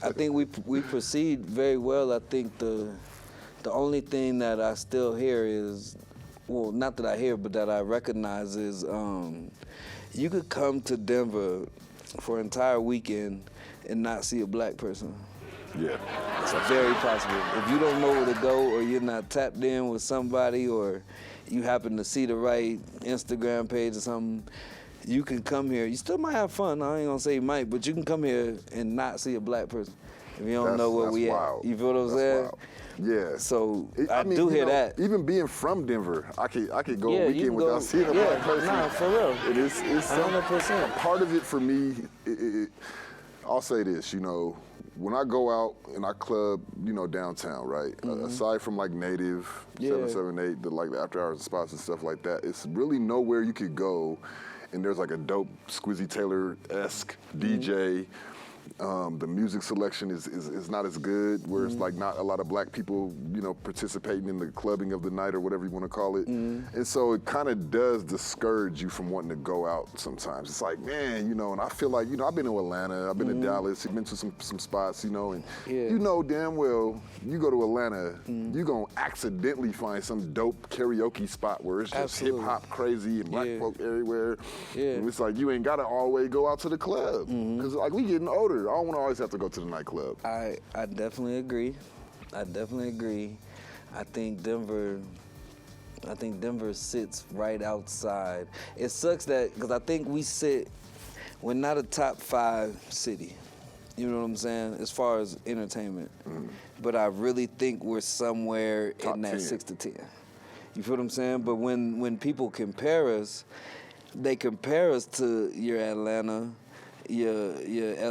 I think we proceed very well. I think the only thing that I still hear is, well, not that I hear, but that I recognize is, you could come to Denver for an entire weekend and not see a black person. Yeah. It's very possible. If you don't know where to go, or you're not tapped in with somebody, or you happen to see the right Instagram page or something, you can come here. You still might have fun. I ain't gonna say you might, but you can come here and not see a black person if you don't know where we wild. at. You feel what I'm saying? Wild. Yeah. So I mean, do hear that. Even being from Denver, I could go Yeah, a you weekend can without go- seeing a yeah, black person. nah, for real. It's 100%. Part of it for me, I'll say this, when I go out and I club, downtown, right? Aside from like Native, 778, the after hours spots and stuff like that, it's really nowhere you could go and there's like a dope Squizzy Taylor-esque DJ. The music selection is not as good, where it's like not a lot of black people, participating in the clubbing of the night or whatever you want to call it. And so it kind of does discourage you from wanting to go out sometimes. It's like, man, and I feel like, I've been to Atlanta, I've been to Dallas, I've been to some spots, and you know damn well, you go to Atlanta, you're going to accidentally find some dope karaoke spot where it's just hip hop crazy and black folk everywhere. And it's like, you ain't got to always go out to the club. Because like we getting older. I don't want to always have to go to the nightclub. I definitely agree. I think Denver sits right outside. It sucks that, because I think we're not a top 5 city. You know what I'm saying? As far as entertainment. But I really think we're somewhere Top in that 10. 6 to 10. You feel what I'm saying? But when people compare us, they compare us to your Atlanta, your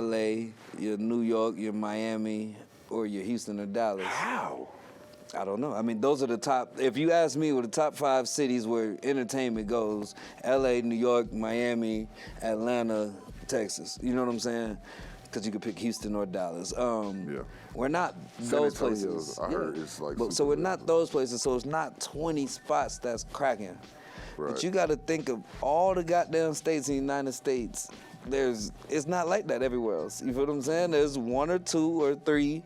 LA, your New York, your Miami, or your Houston or Dallas. How? I don't know. I mean, those are the top, if you ask me what the top 5 cities where entertainment goes, LA, New York, Miami, Atlanta, Texas. You know what I'm saying? Because you could pick Houston or Dallas. We're not those places. I heard it's like so we're not those places, so it's not 20 spots that's cracking. Right. But you got to think of all the goddamn states in the United States. It's not like that everywhere else. You feel what I'm saying? There's 1 or 2 or 3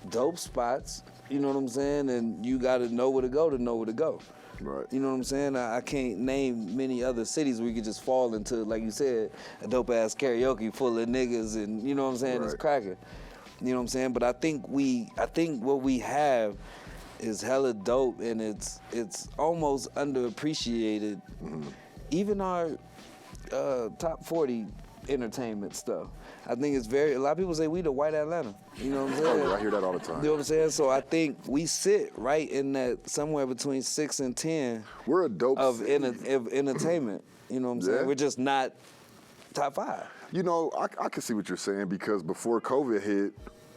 dope spots. You know what I'm saying? And you got to know where to go to know where to go. Right. You know what I'm saying? I can't name many other cities where you could just fall into, like you said, a dope ass karaoke full of niggas, and you know what I'm saying? It's cracking. You know what I'm saying? But I think what we have is hella dope, and it's almost underappreciated. Even our top 40 entertainment stuff. I think it's a lot of people say we the white Atlanta. You know what I'm saying? Oh, I hear that all the time. You know what I'm saying? So I think we sit right in that somewhere between 6 and 10. We're a dope of city. entertainment. You know what I'm saying? We're just not top 5. I can see what you're saying, because before COVID hit,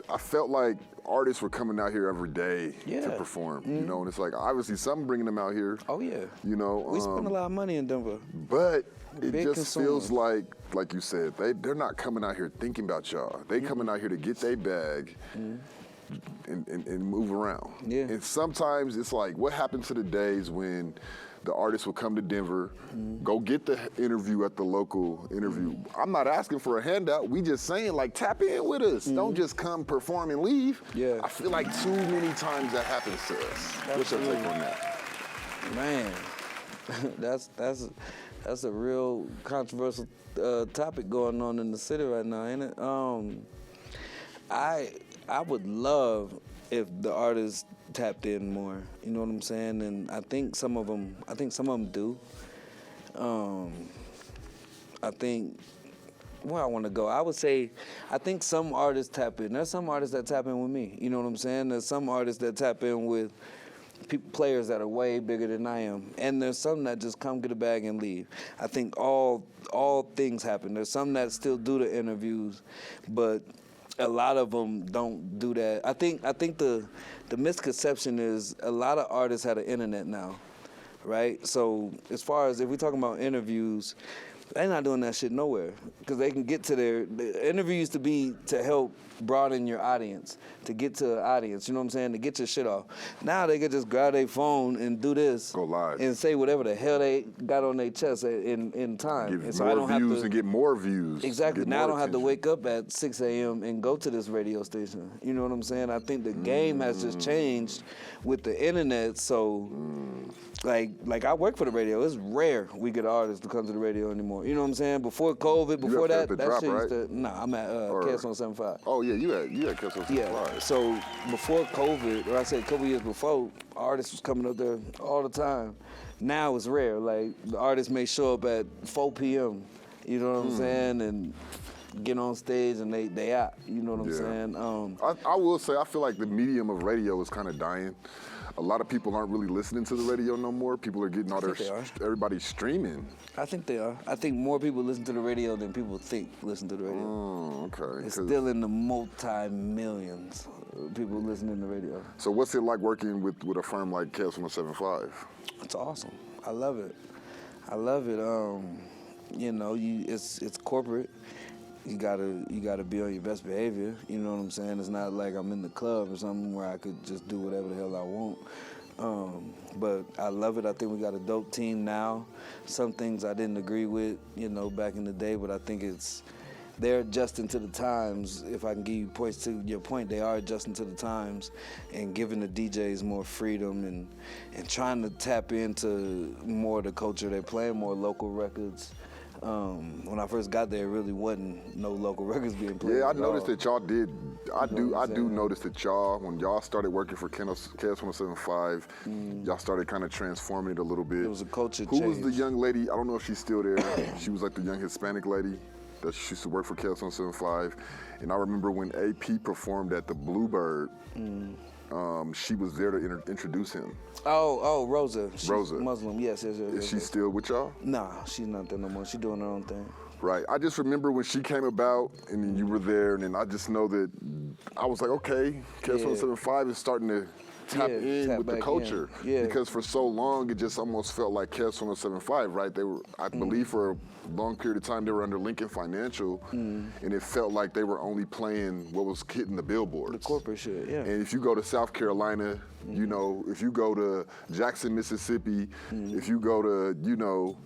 I felt like artists were coming out here every day to perform, and it's like, obviously something bringing them out here. Oh yeah. We spend a lot of money in Denver. But it Big just feels like you said, they're not coming out here thinking about y'all. They coming out here to get their bag and move around. Yeah. And sometimes it's like, what happened to the days when the artist will come to Denver, go get the interview at the local interview. I'm not asking for a handout. We just saying, like, tap in with us. Don't just come perform and leave. Yeah. I feel like too many times that happens to us. What's your take on that? Man, That's a real controversial topic going on in the city right now, ain't it? I would love if the artists tapped in more. You know what I'm saying? And I think some of them do. I think where I want to go, I would say, I think some artists tap in. There's some artists that tap in with me. You know what I'm saying? There's some artists that tap in with players that are way bigger than I am, and there's some that just come get a bag and leave. I think all things happen. There's some that still do the interviews, but a lot of them don't do that. I think the misconception is a lot of artists have the internet now, right? So as far as if we're talking about interviews, they're not doing that shit nowhere because they can get to the interview used to be to help broaden your audience, to get to an audience, you know what I'm saying, to get your shit off. Now they can just grab their phone and do this. Go live. And say whatever the hell they got on their chest in time. Give and so more I don't views have to, and get more views. Exactly. Now I don't have to attention. wake up at 6 a.m. and go to this radio station. You know what I'm saying? I think the game has just changed with the internet. So, like I work for the radio. It's rare we get artists to come to the radio anymore. You know what I'm saying? Before COVID, before that, the that drop, shit right? used to. Nah, I'm at KS175. Oh yeah, you had Kiss on Yeah. Live. So before COVID, or I say a couple years before, artists was coming up there all the time. Now it's rare. Like the artists may show up at 4 p.m. You know what I'm saying, and get on stage and they out. You know what I'm saying? I will say I feel like the medium of radio is kind of dying. A lot of people aren't really listening to the radio no more. People are getting all everybody's streaming. I think they are. I think more people listen to the radio than people think listen to the radio. Oh, okay. It's still in the multi-millions of people listening to the radio. So what's it like working with a firm like KS175? It's awesome. I love it. I love it. You know, it's corporate. You gotta be on your best behavior. You know what I'm saying? It's not like I'm in the club or something where I could just do whatever the hell I want. But I love it. I think we got a dope team now. Some things I didn't agree with, you know, back in the day, but I think they're adjusting to the times. If I can give you points to your point, they are adjusting to the times and giving the DJs more freedom and trying to tap into more of the culture. They're playing more local records. When I first got there, it really wasn't no local records being played. Yeah, I noticed that y'all did. I do notice that y'all, when y'all started working for KS175, y'all started kind of transforming it a little bit. It was a culture Who change. was the young lady? I don't know if she's still there. She was like the young Hispanic lady that she used to work for KS175. And I remember when AP performed at the Bluebird, she was there to introduce him. Oh, Rosa. She's Rosa. Muslim, yes. Is she still with y'all? Nah, she's not there no more. She's doing her own thing. Right. I just remember when she came about and then you were there, and then I just know that I was like, okay, KS175 is starting to tap in with the culture. Yeah. Because for so long, it just almost felt like KS175, right? They were, I believe for a long period of time, they were under Lincoln Financial, and it felt like they were only playing what was hitting the billboards. The corporate shit, yeah. And if you go to South Carolina, you know, if you go to Jackson, Mississippi, if you go to, you know,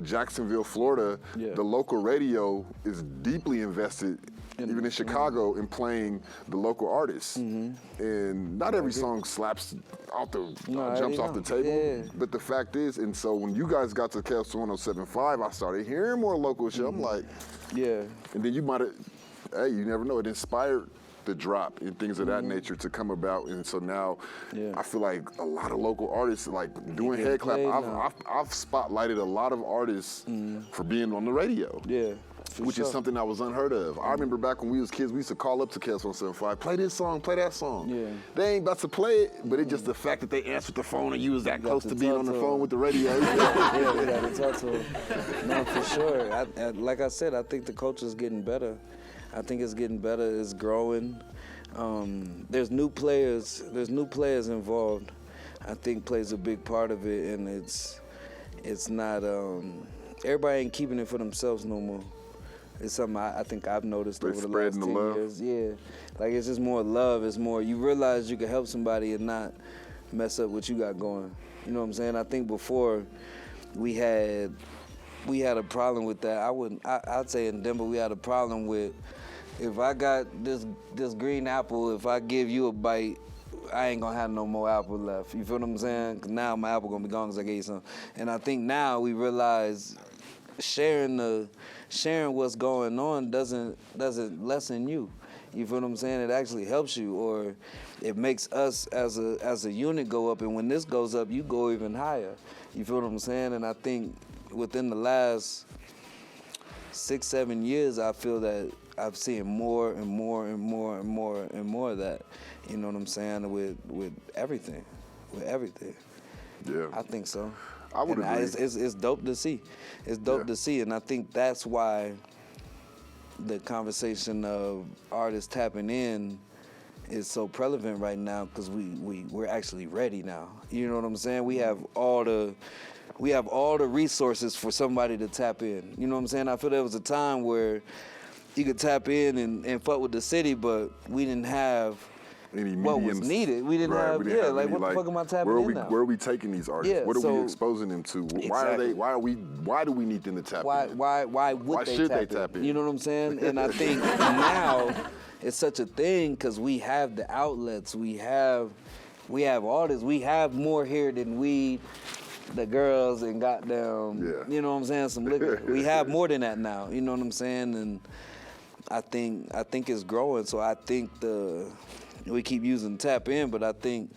Jacksonville, Florida, the local radio is deeply invested, even in Chicago, in playing the local artists. And not every song slaps out the, jumps off the table. But the fact is, and so when you guys got to KS175, I started hearing more local shit. I'm like, and then you might have, hey, you never know, it inspired the drop and things of that nature to come about. And so now I feel like a lot of local artists, like doing Head-Klapp, I've spotlighted a lot of artists for being on the radio. Which is something that was unheard of. I remember back when we was kids, we used to call up to KS175, play this song, play that song. They ain't about to play it, but it's just the fact that they answered the phone and you was that close to being on the phone with the radio. We got to talk to them. No, for sure. Like I said, I think the culture's getting better. I think it's getting better, it's growing. There's new players involved. I think plays a big part of it, and it's not, everybody ain't keeping it for themselves no more. It's something I think I've noticed over the last 10 years. Yeah, like it's just more love. It's more, you realize you can help somebody and not mess up what you got going. You know what I'm saying? I think before we had a problem with that. I'd say in Denver we had a problem with, if I got this green apple, if I give you a bite, I ain't gonna have no more apple left. You feel what I'm saying? 'Cause now my apple gonna be gone because I gave you some. And I think now we realize sharing what's going on doesn't lessen you. You feel what I'm saying? It actually helps you, or it makes us as a unit go up. And when this goes up, you go even higher. You feel what I'm saying? And I think within the last 6-7 years, I feel that I've seen more and more and more and more and more of that. You know what I'm saying? With everything, Yeah. I think so. I would agree. It's dope to see. It's dope to see, and I think that's why the conversation of artists tapping in is so prevalent right now, because we're actually ready now. You know what I'm saying? We have all the resources for somebody to tap in. You know what I'm saying? I feel there was a time where you could tap in and fuck with the city, but we didn't have any what was needed. We didn't have, what the fuck am I tapping in now? Where are we taking these artists? Yeah, what are so, we exposing them to? Exactly. Why do we need them to tap in? Why should they tap in? You know what I'm saying? And I think now it's such a thing because we have the outlets, we have artists, we have more here than weed, the girls, and goddamn, you know what I'm saying, some liquor. We have more than that now, you know what I'm saying? And I think it's growing, so I think we keep using tap in, but I think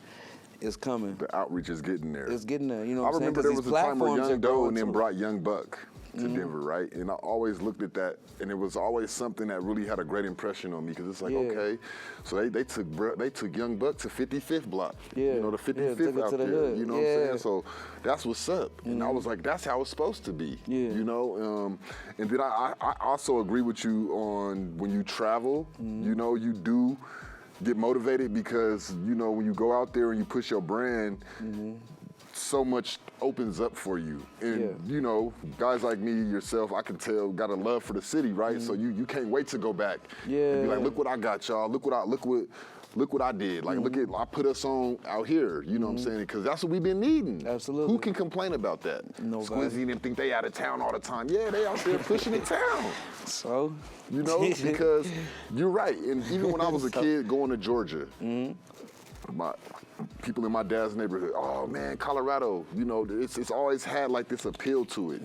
it's coming. The outreach is getting there. It's getting there, you know what I'm saying? I remember there was a time where Young Doe and then too. brought Young Buck to Denver, right? And I always looked at that, and it was always something that really had a great impression on me, because it's like, okay, so they took Young Buck to 55th block, you know, the 55th out there, hood. you know what I'm saying? So that's what's up. And I was like, that's how it's supposed to be, you know? And then I also agree with you on when you travel, you know, you do get motivated, because, you know, when you go out there and you push your brand, so much opens up for you. And, you know, guys like me, yourself, I can tell, got a love for the city, right? So you can't wait to go back. And be like, look what I got, y'all. Look what I did. Like, I put us on out here, you know what I'm saying? Because that's what we've been needing. Absolutely. Who can complain about that? Nobody. Squizzy and them think they out of town all the time. Yeah, they out there pushing the town. So? You know, because you're right. And even when I was a kid going to Georgia, my people in my dad's neighborhood, oh man, Colorado, you know, it's always had like this appeal to it.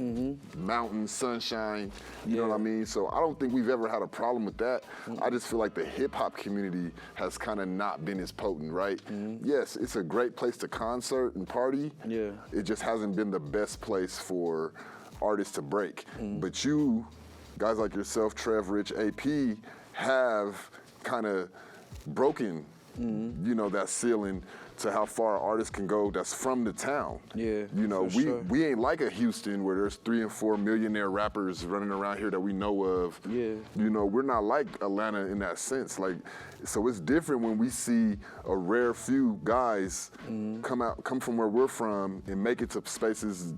Mountains, sunshine, you know what I mean? So I don't think we've ever had a problem with that. I just feel like the hip hop community has kind of not been as potent, right? Yes, it's a great place to concert and party. It just hasn't been the best place for artists to break. But you, guys like yourself, Trev, Rich, AP, have kind of broken, you know, that ceiling to how far artists can go that's from the town. You know, we ain't like a Houston where there's 3 and 4 millionaire rappers running around here that we know of. You know, we're not like Atlanta in that sense. Like, so it's different when we see a rare few guys come from where we're from and make it to spaces,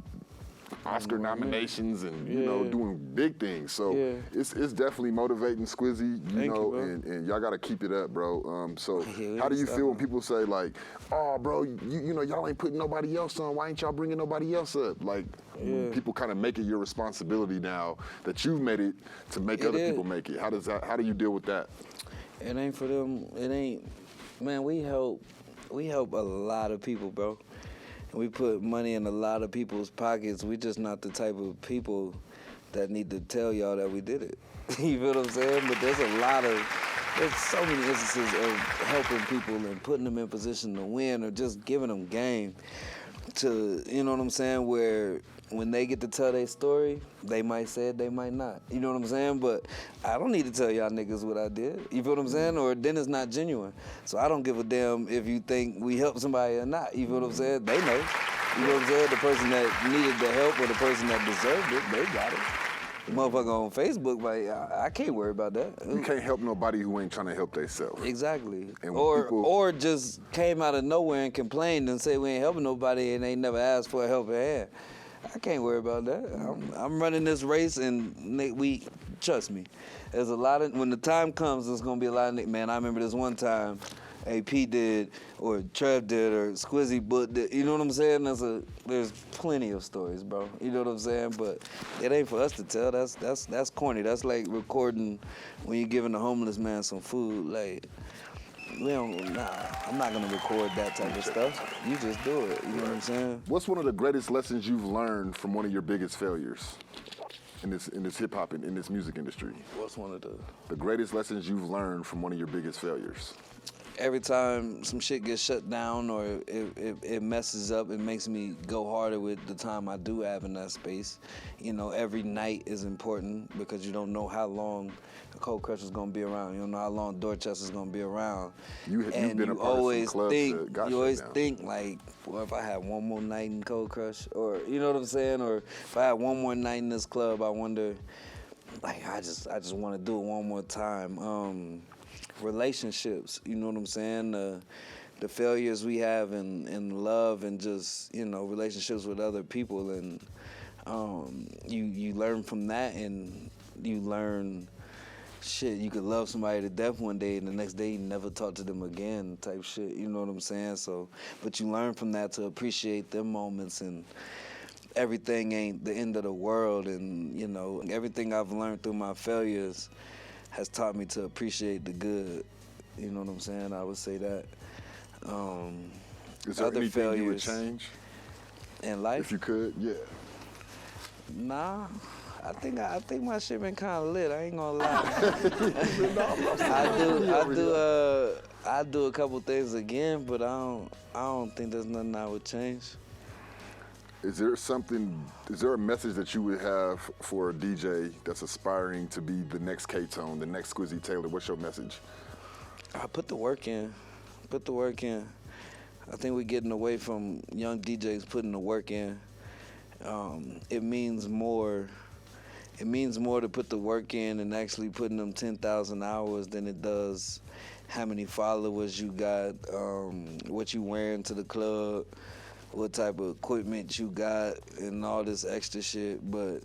Oscar nominations, and you know, doing big things. So it's definitely motivating, Squizzy. You know, and y'all got to keep it up, bro. So how do you feel when people say like, "Oh, bro, you know, y'all ain't putting nobody else on. Why ain't y'all bringing nobody else up?" Like, when people kind of make it your responsibility now that you've made it to make other people make it. How do you deal with that? It ain't for them. It ain't. Man, we help a lot of people, bro. We put money in a lot of people's pockets. We just not the type of people that need to tell y'all that we did it. You feel what I'm saying? But there's so many instances of helping people and putting them in position to win, or just giving them game to, you know what I'm saying, where when they get to tell their story, they might say it, they might not. You know what I'm saying? But I don't need to tell y'all niggas what I did. You feel what I'm saying? Or then it's not genuine. So I don't give a damn if you think we helped somebody or not. You feel what I'm saying? They know. You know what I'm saying? The person that needed the help or the person that deserved it, they got it. The motherfucker on Facebook, like, I can't worry about that. You can't help nobody who ain't trying to help themselves. Exactly. And or just came out of nowhere and complained and said we ain't helping nobody and they never asked for a helping hand. I can't worry about that. I'm running this race, and trust me, there's a lot of, when the time comes, there's gonna be a lot of, man, I remember this one time AP did, or Trev did, or Squizzy Book did, you know what I'm saying? There's plenty of stories, bro. You know what I'm saying? But it ain't for us to tell. That's corny. That's like recording when you're giving a homeless man some food. Like, I'm not gonna record that type of stuff. You just do it, you know what I'm saying? What's one of the greatest lessons you've learned from one of your biggest failures in this hip hop in this music industry? What's one of the greatest lessons you've learned from one of your biggest failures? Every time some shit gets shut down or it messes up, it makes me go harder with the time I do have in that space. You know, every night is important because you don't know how long the Cold Crush is gonna be around. You don't know how long Dorchester is gonna be around. You've been a part of some clubs that got shut down. You always think like, well, if I had one more night in Cold Crush, or you know what I'm saying, or if I had one more night in this club, I wonder, like, I just want to do it one more time. Relationships, you know what I'm saying? The failures we have in love and just, you know, relationships with other people, and you learn from that, and you learn, shit, you could love somebody to death one day and the next day you never talk to them again type shit, you know what I'm saying? So, but you learn from that to appreciate them moments, and everything ain't the end of the world, and, you know, everything I've learned through my failures has taught me to appreciate the good. You know what I'm saying? I would say that. Is there other anything failures you would change? In life? If you could, yeah. Nah. I think my shit been kind of lit. I ain't gonna lie. I do a couple things again, but I don't think there's nothing I would change. Is there a message that you would have for a DJ that's aspiring to be the next K-Tone, the next Squizzy Taylor? What's your message? I put the work in. Put the work in. I think we're getting away from young DJs putting the work in. It means more to put the work in and actually putting them 10,000 hours than it does how many followers you got, what you wearing to the club, what type of equipment you got, and all this extra shit. But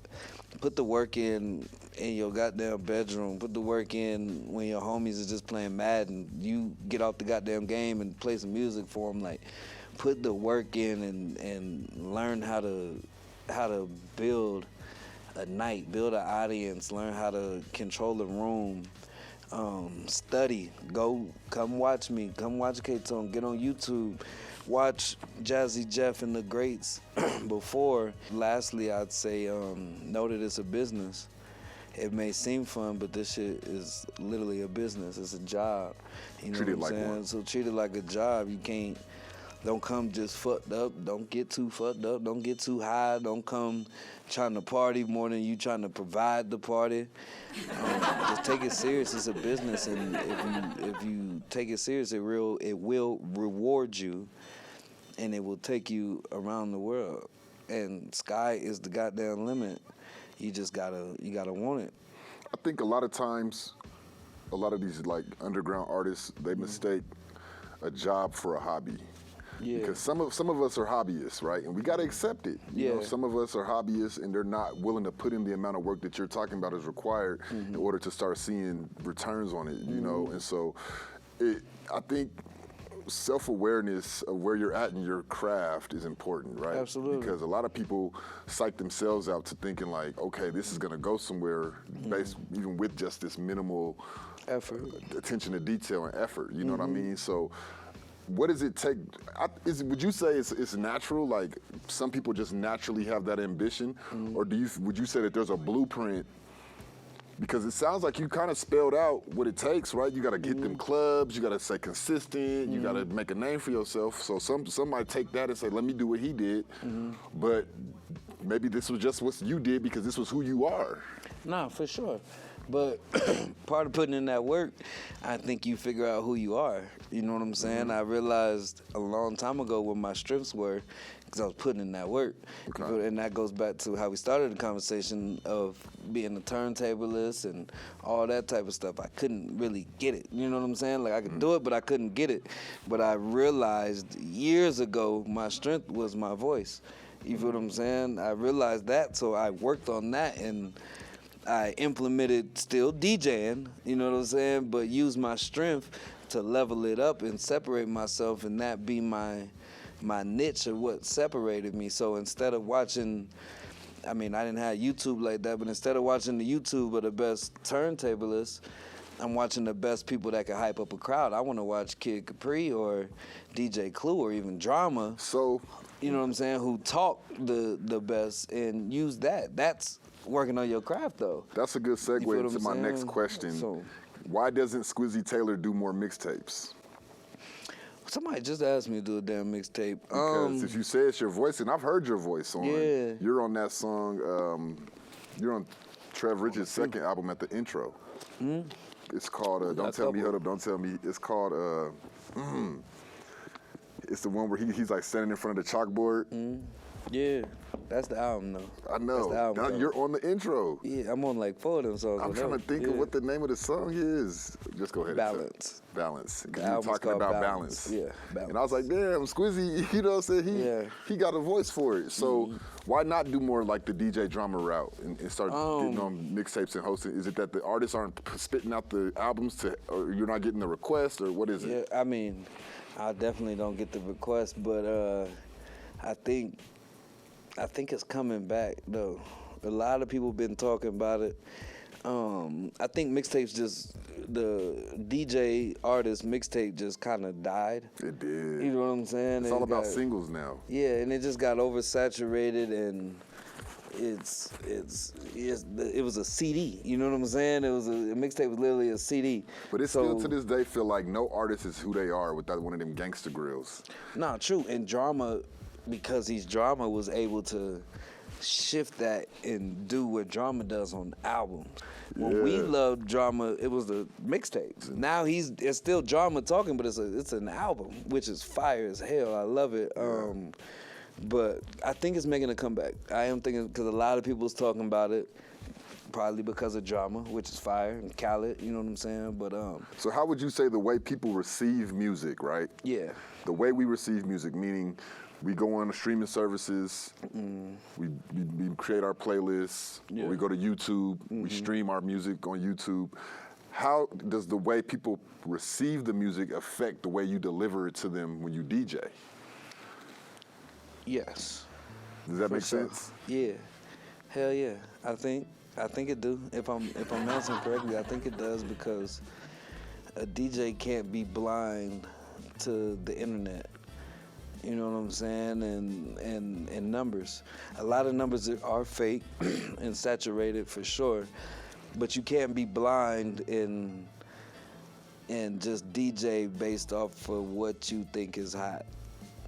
put the work in your goddamn bedroom. Put the work in when your homies is just playing Madden. You get off the goddamn game and play some music for them. Like, put the work in and learn how to build a night, build an audience, learn how to control a room. Study. Come watch me. Come watch K-Tone. Get on YouTube. Watch Jazzy Jeff and the greats before. Lastly, I'd say know that it's a business. It may seem fun, but this shit is literally a business. It's a job. You know treat it what I'm like saying? one. So treat it like a job. Don't come just fucked up. Don't get too fucked up. Don't get too high. Don't come trying to party more than you trying to provide the party. Just take it serious. It's a business, and if you take it serious, it will reward you, and it will take you around the world. And sky is the goddamn limit. You just gotta want it. I think a lot of times, a lot of these like underground artists, they mistake a job for a hobby. Yeah. Because some of us are hobbyists, right? And we got to accept it. You know, Yeah. some of us are hobbyists, and they're not willing to put in the amount of work that you're talking about is required in order to start seeing returns on it, you know? And so I think self-awareness of where you're at in your craft is important, right? Absolutely. Because a lot of people psych themselves out to thinking like, okay, this is going to go somewhere based even with just this minimal Effort. attention to detail and effort, you know what I mean? So what does it take? Would you say it's natural? Like some people just naturally have that ambition, or would you say that there's a blueprint? Because it sounds like you kind of spelled out what it takes, right? You got to get them clubs, you got to stay consistent, you got to make a name for yourself. So some might take that and say, let me do what he did, but maybe this was just what you did because this was who you are. Nah, for sure. But part of putting in that work, I think you figure out who you are. You know what I'm saying? I realized a long time ago what my strengths were because I was putting in that work. Okay. And that goes back to how we started the conversation of being a turntablist and all that type of stuff. I couldn't really get it. You know what I'm saying? Like I could do it, but I couldn't get it. But I realized years ago my strength was my voice. You feel what I'm saying? I realized that, so I worked on that, and I implemented still DJing, you know what I'm saying, but use my strength to level it up and separate myself, and that be my niche or what separated me. So instead of watching, I mean, I didn't have YouTube like that, but instead of watching the YouTube of the best turntablists, I'm watching the best people that can hype up a crowd. I want to watch Kid Capri or DJ Clue or even Drama. So, you know what I'm saying? Who talk the best and use that. That's working on your craft, though. that's a good segue into my next question. So, Why doesn't Squizzy Taylor do more mixtapes? somebody just asked me to do a damn mixtape. Because if you say it's your voice, and I've heard your voice on, Yeah. you're on that song, you're on Trev Rich's second album at the intro. It's called, Don't Tell Me, Hold Up, Don't Tell Me. It's called, it's the one where he's like standing in front of the chalkboard. Yeah, that's the album, though. I know. That's the album, Now though. you're on the intro. Yeah, I'm on like 4 of them songs. I'm trying to think of what the name of the song is. Just go ahead. Balance. Balance. The You were album's talking called about Balance. balance. Yeah, And I was like, damn, Squizzy, you know what I'm saying? Yeah. He got a voice for it. So why not do more like the DJ drama route and start getting on mixtapes and hosting? Is it that the artists aren't spitting out the albums or you're not getting the request, or what is it? Yeah, I mean, I definitely don't get the request, but I think it's coming back though. A lot of people been talking about it. I think mixtapes the DJ artist mixtape just kind of died. It did. You know what I'm saying? It's all about singles now. Yeah, and it just got oversaturated, and it was a CD. You know what I'm saying? It was a mixtape was literally a CD. But it still to this day feel like no artist is who they are without one of them gangster grills. Nah, true. And Drama, because he's Drama, was able to shift that and do what Drama does on albums. When we loved Drama, it was the mixtapes. Now it's still Drama talking, but it's an album, which is fire as hell. I love it. But I think it's making a comeback. I am thinking, because a lot of people's talking about it, probably because of Drama, which is fire, and Khaled, you know what I'm saying? But So how would you say the way people receive music, right? yeah. The way we receive music, meaning we go on the streaming services, we create our playlists, or we go to YouTube, we stream our music on YouTube. How does the way people receive the music affect the way you deliver it to them when you DJ? Yes. Does that For make sure. sense? Yeah. Hell yeah. I think it do. If I'm answering correctly, I think it does, because a DJ can't be blind to the internet. You know what I'm saying? And numbers. A lot of numbers are fake and saturated for sure, but you can't be blind and just DJ based off of what you think is hot.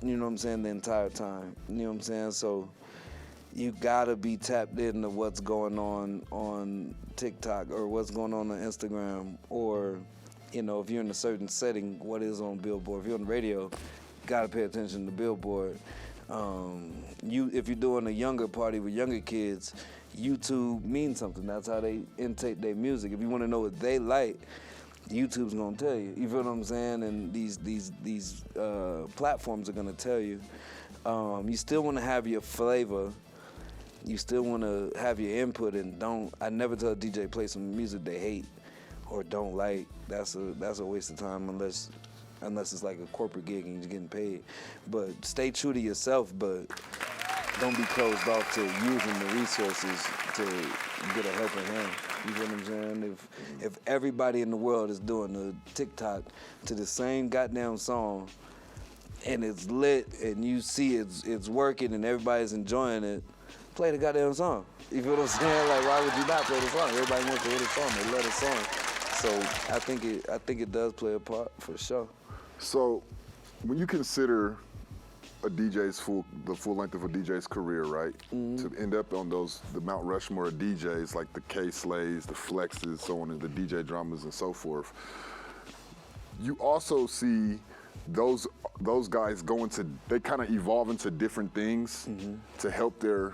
You know what I'm saying? The entire time. You know what I'm saying? So you gotta be tapped into what's going on TikTok, or what's going on Instagram, or, you know, if you're in a certain setting, what is on Billboard. If you're on the radio, you gotta pay attention to Billboard. If you're doing a younger party with younger kids, YouTube means something. That's how they intake their music. If you wanna know what they like, YouTube's gonna tell you. You feel what I'm saying? And these platforms are gonna tell you. You still wanna have your flavor. You still wanna have your input, and I never tell a DJ play some music they hate or don't like. That's a waste of time unless it's like a corporate gig and you're getting paid. But stay true to yourself, but don't be closed off to using the resources to get a helping hand. You know what I'm saying? If everybody in the world is doing a TikTok to the same goddamn song, and it's lit, and you see it's working and everybody's enjoying it, play the goddamn song. You feel what I'm saying? Like, why would you not play the song? Everybody wants to hear the song. They love the song. So I think it does play a part for sure. So when you consider a DJ's the full length of a DJ's career, right? To end up on the Mount Rushmore of DJs, like the K-Slays, the Flexes, so on, and the DJ Dramas and so forth. You also see those guys they kind of evolve into different things to help their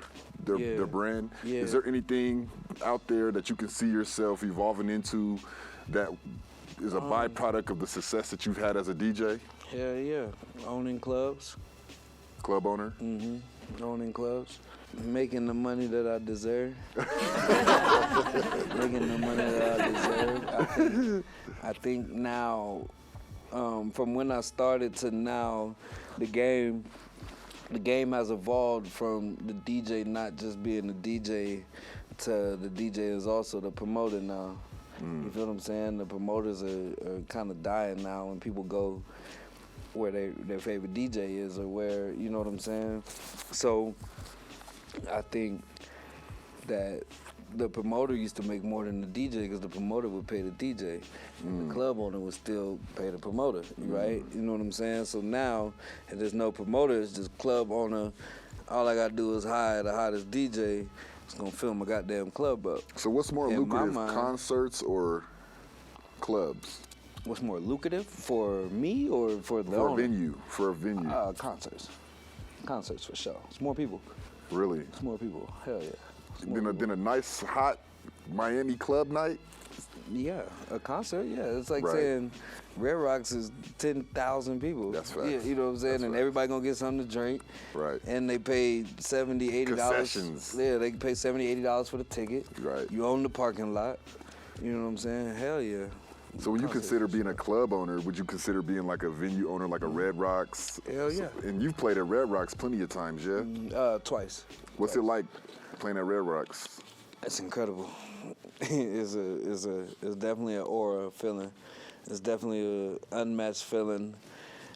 brand. Yeah. Is there anything out there that you can see yourself evolving into that is a byproduct of the success that you've had as a DJ? Hell yeah. Owning clubs. Club owner? Owning clubs. Making the money that I deserve. Making the money that I deserve. I think now, from when I started to now, the game has evolved from the DJ not just being the DJ to the DJ is also the promoter now. You feel what I'm saying? The promoters are kind of dying now when people go where their favorite DJ is or where, you know what I'm saying? So I think that the promoter used to make more than the DJ because the promoter would pay the DJ. And the club owner would still pay the promoter, right? You know what I'm saying? So now, if there's no promoter, it's just club owner. All I gotta do is hire the hottest DJ. It's gonna film a goddamn club up. So what's more In lucrative, my mind, concerts or clubs? What's more lucrative for me or for the owner? For a venue. Concerts. Concerts for sure. It's more people. Really? It's more people. Hell yeah. It's more people. Then a nice, hot Miami club night? Yeah, a concert, yeah. It's like Right. saying Red Rocks is 10,000 people. That's facts. Yeah, you know what I'm saying? That's and facts. everybody gonna get something to drink. Right. And they pay $70, $80. Concessions. Yeah, they pay $70, $80 for the ticket. Right. You own the parking lot. You know what I'm saying? Hell yeah. So when you Concert, consider for being sure. a club owner, would you consider being like a venue owner, like a Red Rocks? Hell yeah. And you've played at Red Rocks plenty of times, yeah? Twice. What's it like playing at Red Rocks? It's incredible. It's definitely an aura feeling. It's definitely an unmatched feeling.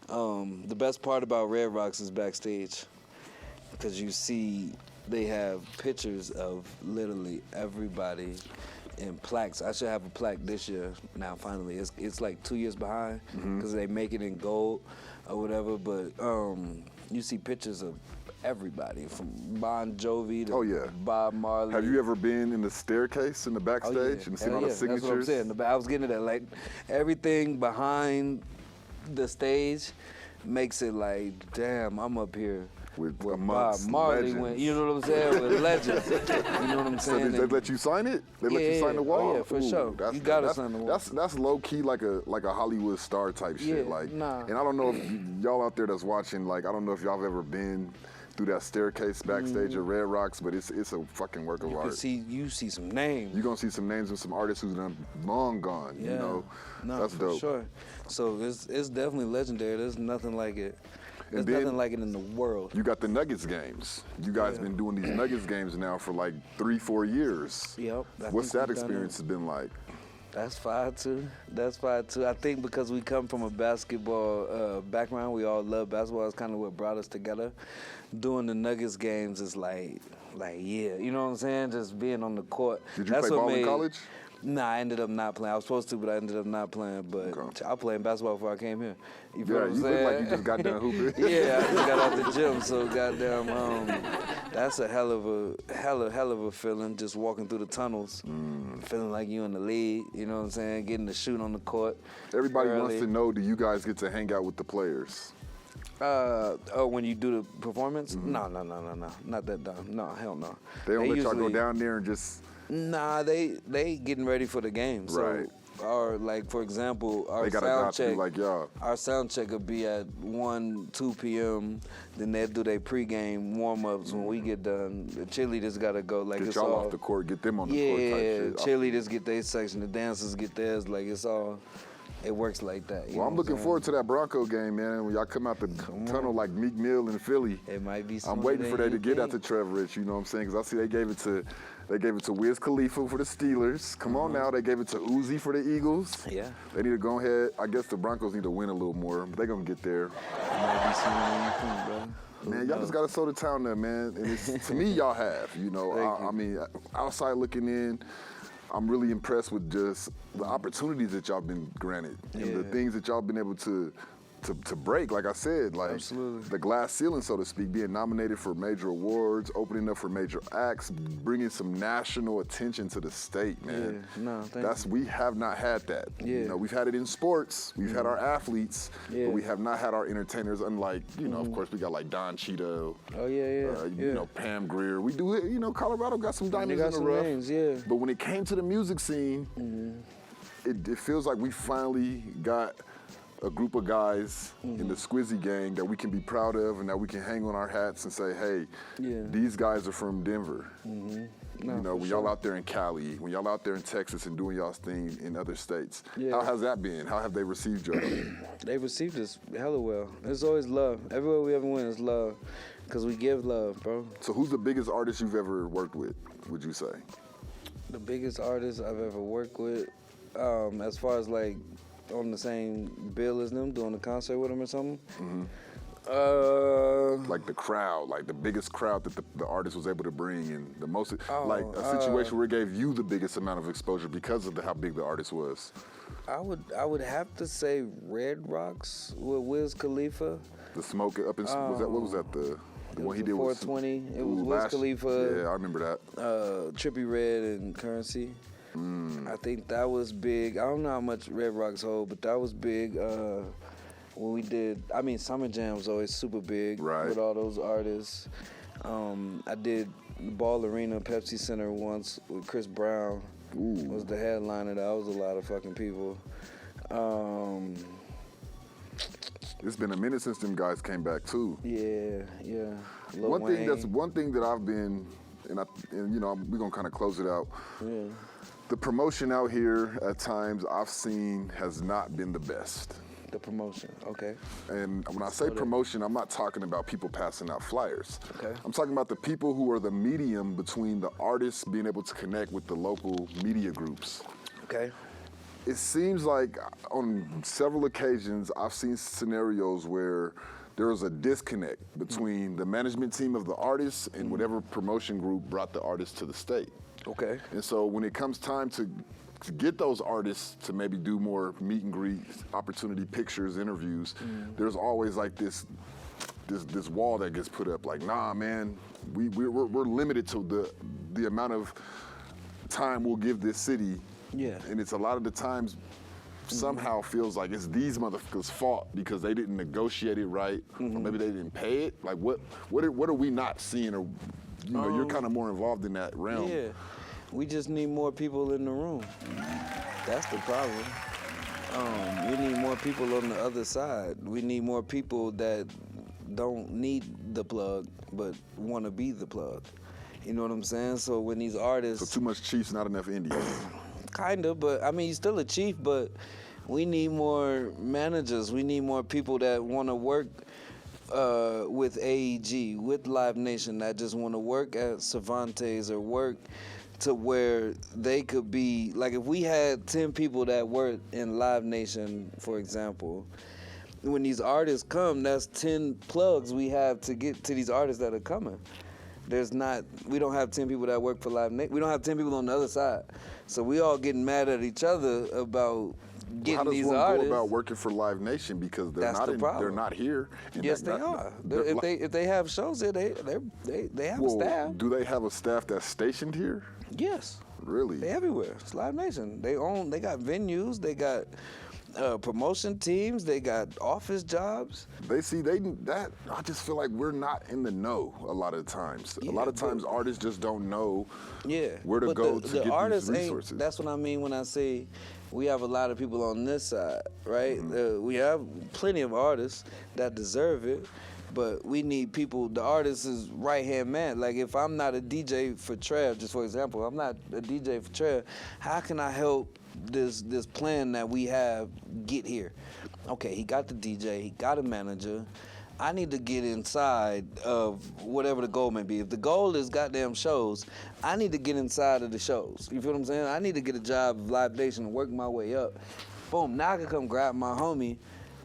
The best part about Red Rocks is backstage, because you see they have pictures of literally everybody in plaques. I should have a plaque this year. Now finally, it's like 2 years behind because they make it in gold or whatever. But you see pictures of everybody from Bon Jovi to Oh, yeah. Bob Marley. Have you ever been in the staircase in the backstage Oh, yeah. and seen Hell all the yeah. signatures? That's what I'm saying. I was getting to that. Like, everything behind the stage makes it like, damn, I'm up here With where Bob amongst Marley legends. went. You know what I'm saying? With legends. You know what I'm So saying? did they let you sign it? They let you sign the Yeah. wall? Oh, yeah, for sure. You gotta sign the wall. That's low key like a Hollywood star type shit. Yeah, Like, nah. and I don't know if y'all out there that's watching, like, I don't know if y'all have ever been through that staircase backstage at Red Rocks, but it's a fucking work of You art. see some names. You're gonna see some names of some artists who's done long gone. Yeah. You know, No, that's for dope. sure. So it's definitely legendary. There's nothing like it. There's then- nothing like it in the world. You got the Nuggets games. You guys been doing these Nuggets games now for like 3-4 years. Yep. I What's think that we've done experience been like? That's fire too. That's fire too. I think because we come from a basketball background, we all love basketball. That's kind of what brought us together. Doing the Nuggets games is like yeah, you know what I'm saying? Just being on the court. Did you That's play what ball in made- college? Nah, I ended up not playing. I was supposed to, but I ended up not playing. But Okay. I was playing basketball before I came here. You feel Yeah, what I'm you saying? look like you just got done hooping. Yeah, I just got out the gym, so goddamn, that's a hell of a feeling, just walking through the tunnels, feeling like you in the league, you know what I'm saying, getting to shoot on the court. Everybody early. wants to know, do you guys get to hang out with the players? When you do the performance? No, not that dumb. No, hell no. They don't let y'all go usually- down there and just, Nah, they getting ready for the game. So, Right. Or like for example, our they got a sound job to do check. like y'all. Our sound check will be at 1, 2 p.m. Then they'll do their pregame warm-ups when we get done. The cheerleaders gotta go. Like Get it's y'all all, off the court, get them on the yeah, court type shit. cheerleaders get their section, the dancers get theirs. Like it's all, it works like that. you Well, know I'm what looking saying? forward to that Bronco game, man. When y'all come out the tunnel like Meek Mill in Philly. It might be. I'm sooner waiting than for they to you get out to think. Trevor Rich, you know what I'm saying? Because I see they gave it to Wiz Khalifa for the Steelers. Come on now, they gave it to Uzi for the Eagles. Yeah. They need to go ahead. I guess the Broncos need to win a little more, but they're going to get there. It might be sooner than you think, bro. Who Man, y'all knows? just got to sow the town up, man. And it's, to me, y'all have, you know. Thank you. I mean, outside looking in, I'm really impressed with just the opportunities that y'all been granted and the Yeah. things that y'all been able to break, like I said, like Absolutely. the glass ceiling, so to speak, being nominated for major awards, opening up for major acts, bringing some national attention to the state, man. Yeah, no, thank you. We have not had that. You Yeah. know, we've had it in sports, we've had our athletes, Yeah. but we have not had our entertainers, unlike, you know, of course, we got like Don Cheeto, Oh yeah, yeah. you know, Pam Grier. We do it, you know, Colorado got some diamonds got in the some rough. names, yeah. But when it came to the music scene, it feels like we finally got a group of guys in the Squizzy gang that we can be proud of and that we can hang on our hats and say, hey, Yeah. these guys are from Denver. No, You know, for when sure. y'all out there in Cali, when y'all out there in Texas and doing y'all's thing in other states. Yeah. How has that been? How have they received y'all? They received us hella well. There's always love. Everywhere we ever went is love, because we give love, bro. So who's the biggest artist you've ever worked with, would you say? The biggest artist I've ever worked with, as far as like on the same bill as them, doing a concert with them or something. Like the crowd, like the biggest crowd that the artist was able to bring, and the most, like a Oh, situation where it gave you the biggest amount of exposure because of how big the artist was. I would have to say Red Rocks with Wiz Khalifa. The smoke up in, what was that, the one he did with 420. It was Wiz Khalifa. Yeah, I remember that. Trippie Redd and Currency. I think that was big. I don't know how much Red Rocks hold, but that was big. When we did, I mean, Summer Jam was always super big with all those artists. I did Ball Arena, Pepsi Center once with Chris Brown. Was the headliner. That was a lot of fucking people. It's been a minute since them guys came back too. Yeah. Lil One Wayne. thing that I've been, and you know, we're gonna kind of close it out. Yeah. The promotion out here at times I've seen has not been the best. The promotion, okay. And when I say promotion, I'm not talking about people passing out flyers. Okay. I'm talking about the people who are the medium between the artists being able to connect with the local media groups. Okay. It seems like on several occasions I've seen scenarios where there was a disconnect between the management team of the artists and whatever promotion group brought the artist to the state. Okay. And so when it comes time to get those artists to maybe do more meet and greet, opportunity pictures, interviews, there's always like this wall that gets put up. Like, nah, man, we're limited to the amount of time we'll give this city. Yeah. And it's a lot of the times somehow feels like it's these motherfuckers' fault because they didn't negotiate it right, or maybe they didn't pay it. Like, what are we not seeing? Or you know, you're kind of more involved in that realm. Yeah. We just need more people in the room. That's the problem. We need more people on the other side. We need more people that don't need the plug, but want to be the plug. You know what I'm saying? So when these artists... So too much Chiefs, not enough Indians. Kind of, but I mean, you're still a chief, but we need more managers. We need more people that want to work with AEG, with Live Nation, that just want to work at Cervantes or work to where they could be, like if we had 10 people that work in Live Nation, for example, when these artists come, that's 10 plugs we have to get to these artists that are coming. We don't have 10 people that work for Live Nation. We don't have 10 people on the other side. So we all getting mad at each other about getting these artists. How does one go about working for Live Nation because they're not here? Yes, they are. If they have shows here, they have a staff. Do they have a staff that's stationed here? Yes. Really? They everywhere. It's Live Nation. They got venues, they got promotion teams, they got office jobs. I just feel like we're not in the know a lot of times. Yeah, a lot of times artists just don't know where to but go the to get artists these resources. That's what I mean when I say we have a lot of people on this side, right? We have plenty of artists that deserve it, but we need people. The artist is right-hand man. Like if I'm not a DJ for Trev, just for example, I'm not a DJ for Trev, how can I help this plan that we have get here? Okay, he got the DJ, he got a manager. I need to get inside of whatever the goal may be. If the goal is goddamn shows, I need to get inside of the shows. You feel what I'm saying? I need to get a job of Live Nation and work my way up. Boom, now I can come grab my homie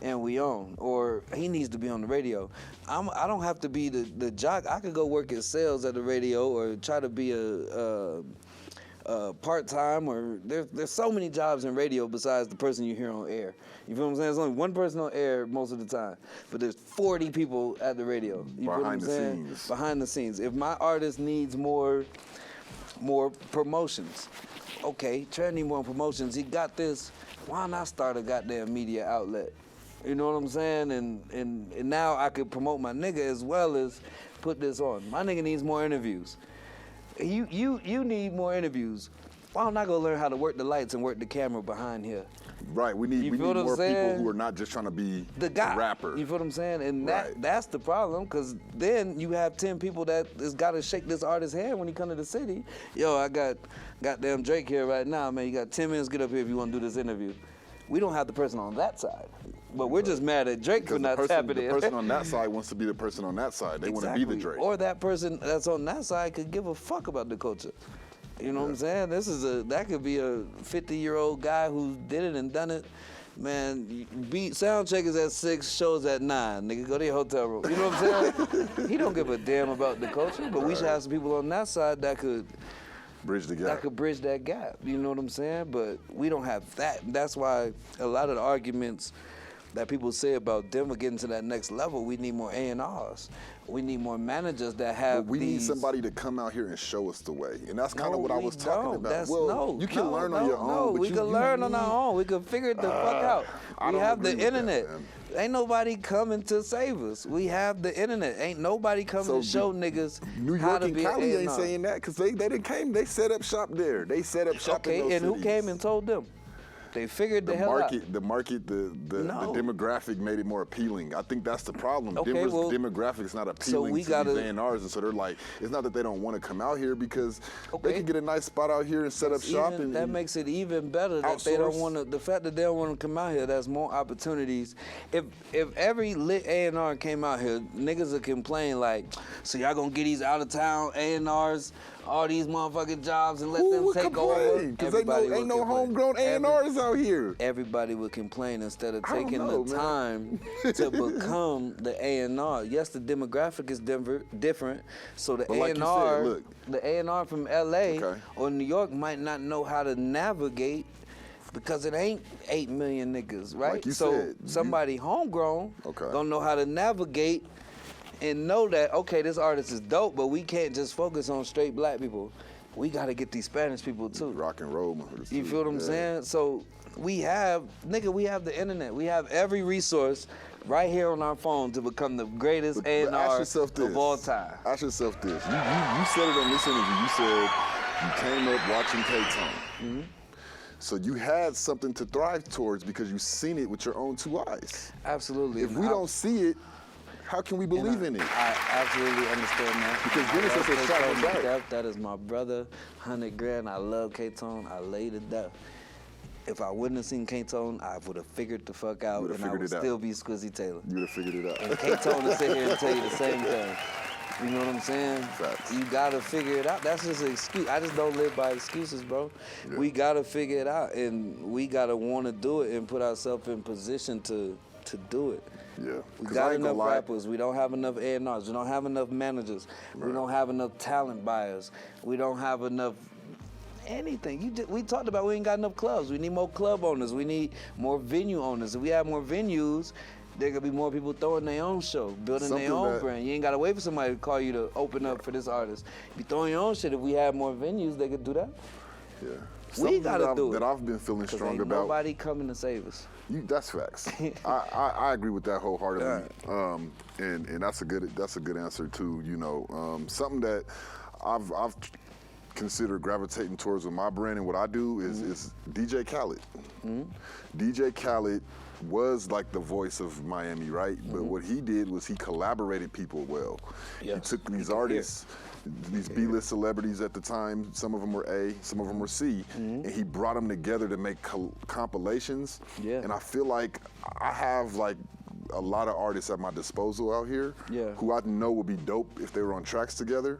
and we on. Or he needs to be on the radio. I don't have to be the jock. I could go work at sales at the radio or try to be a part-time, or there's so many jobs in radio besides the person you hear on air. You feel what I'm saying? There's only one person on air most of the time, but there's 40 people at the radio. You feel what I'm saying? Scenes. Behind the scenes. If my artist needs more promotions, okay, Trey need more promotions. He got this. Why not start a goddamn media outlet? You know what I'm saying? And now I could promote my nigga as well as put this on. My nigga needs more interviews. You need more interviews. Why don't I go learn how to work the lights and work the camera behind here? Right, we need more people who are not just trying to be the guy. Rapper. You feel what I'm saying? And that's the problem, because then you have 10 people that has got to shake this artist's hand when he come to the city. Yo, I got goddamn Drake here right now, man. You got 10 minutes, get up here if you want to do this interview. We don't have the person on that side. But we're just mad at Drake for not tapping in. The person on that side wants to be the person on that side. They want to be the Drake. Or that person that's on that side could give a fuck about the culture. You know what I'm saying? That could be a 50-year-old guy who did it and done it. Man, sound check is at 6, shows at 9. Nigga, go to your hotel room. You know what I'm saying? He don't give a damn about the culture, but we should have some people on that side that could bridge the gap. That could bridge that gap. You know what I'm saying? But we don't have that. That's why a lot of the arguments that people say about Denver getting to that next level, we need more A&Rs. We need more managers that have But we need somebody to come out here and show us the way. And that's kind of what I was talking about. You can learn on your own. We can learn on our own. We can figure it the fuck out. We have the internet. Ain't nobody coming to save us. We have the internet. Ain't nobody coming to show niggas New York how to and be Cali an ain't A&R. saying that because they didn't came. They set up shop there. They set up shop in those Okay, and who cities. came and told them? They figured the hell out. The demographic made it more appealing. I think that's the problem. Okay, Denver's well, demographic is not appealing to these A&Rs, and so they're like, it's not that they don't want to come out here because they can get a nice spot out here and set up shop. And that makes it even better that they don't want to. The fact that they don't want to come out here, there's more opportunities. If every lit A&R came out here, niggas would complain like, so y'all gonna get these out of town A&Rs all these motherfucking jobs and let them take over? Because ain't no homegrown A&Rs out here. Everybody would complain instead of taking the time to become the A&R. Yes, the demographic is different, so the A&R, the A&R from LA or New York might not know how to navigate because it ain't 8 million niggas, right? Like you so said, somebody homegrown don't know how to navigate and know that, okay, this artist is dope, but we can't just focus on straight black people. We got to get these Spanish people too. Rock and roll. You feel what I'm saying? So we have the internet. We have every resource right here on our phone to become the greatest A&R of all time. Ask yourself this. You said it on this interview. You said you came up watching K-Tone. So you had something to thrive towards because you've seen it with your own 2 eyes. Absolutely. If we don't see it, how can we believe in it? I absolutely understand that. Because then it's just a shot in the dark. That is my brother, 100 grand. I love K-Tone. I lay to death. If I wouldn't have seen K-Tone, I would have figured the fuck out, and I would still be Squizzy Taylor. You would have figured it out. And K-Tone will sit here and tell you the same thing. You know what I'm saying? Facts. You gotta figure it out. That's just an excuse. I just don't live by excuses, bro. Yeah. We gotta figure it out, and we gotta want to do it and put ourselves in position to do it. Yeah. We got enough rappers. We don't have enough A&Rs. We don't have enough managers. Right. We don't have enough talent buyers. We don't have enough anything. We talked about we ain't got enough clubs. We need more club owners. We need more venue owners. If we have more venues, there could be more people throwing their own show, building their own brand. You ain't got to wait for somebody to call you to open up for this artist. You throwing your own shit. If we had more venues, they could do that. Yeah. We got to do it. That I've been feeling strong ain't about. Nobody coming to save us. That's facts. I agree with that wholeheartedly. And that's a good answer too. You know, something that I've considered gravitating towards with my brand and what I do is DJ Khaled. DJ Khaled was like the voice of Miami, right? But what he did was he collaborated people well. He took these artists, these B-list celebrities at the time, some of them were A, some of them were C, and he brought them together to make compilations. And I feel like I have like a lot of artists at my disposal out here who I know would be dope if they were on tracks together,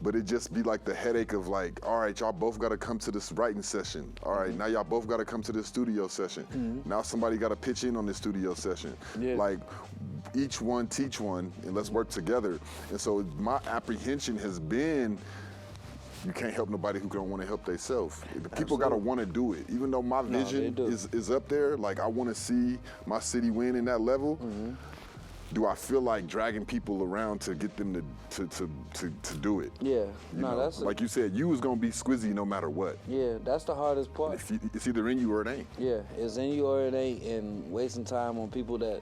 but it just be like the headache of like, all right, y'all both got to come to this writing session. All right, now y'all both got to come to this studio session. Now somebody got to pitch in on this studio session. Like, each one teach one, and let's work together. And so my apprehension has been, you can't help nobody who don't want to help themselves. People got to want to do it. Even though my vision is up there, like I want to see my city win in that level, do I feel like dragging people around to get them to do it? Yeah, that's like you said, you was gonna be Squizzy no matter what. Yeah, that's the hardest part. It's either in you or it ain't. Yeah, it's in you or it ain't, and wasting time on people that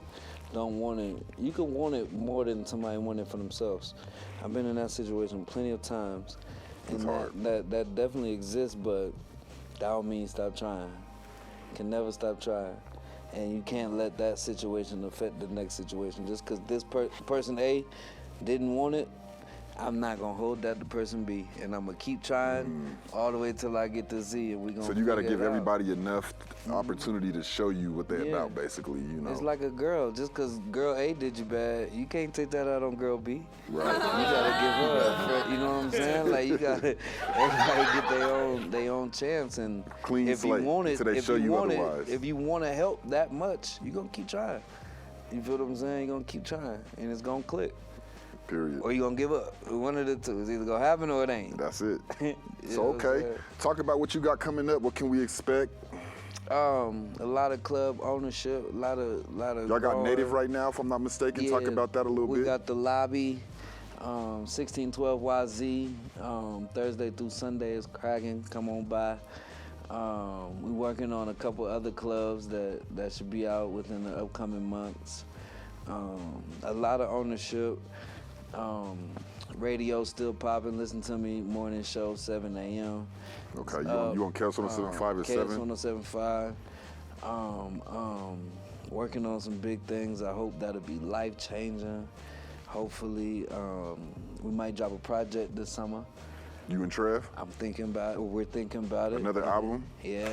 don't want it. You can want it more than somebody want it for themselves. I've been in that situation plenty of times. It's hard. That definitely exists, but that don't mean stop trying. Can never stop trying. And you can't let that situation affect the next situation. Just because this person A didn't want it, I'm not gonna hold that to person B, and I'm gonna keep trying all the way till I get to Z, and we gonna. So you got to give figure it out. everybody enough opportunity to show you what they're about, basically. You know. It's like a girl. Just because girl A did you bad, you can't take that out on girl B. Right. You gotta give her. You know what I'm saying? Like you gotta. Everybody get their own chance, and Clean if slate you want it, until they if show you want otherwise. it, if you want to help that much, you gonna keep trying. You feel what I'm saying? You gonna keep trying, and it's gonna click. Period. Or you gonna give up. One of the two. It's either gonna happen or it ain't. That's it. You So know what I'm okay, saying? talk about what you got coming up. What can we expect? A lot of club ownership, a lot of. Y'all got Native right now, if I'm not mistaken. Talk about that a little bit. We got the lobby, 1612YZ. Thursday through Sunday is cracking. Come on by. We're working on a couple other clubs that should be out within the upcoming months. A lot of ownership. Radio still popping. Listen to me, morning show, 7 a.m. Okay, you on KS 107.5 at 7? KS 107.5. Working on some big things. I hope that'll be life-changing. Hopefully, we might drop a project this summer. You and Trev? I'm thinking about it. We're thinking about it. Another album? Yeah.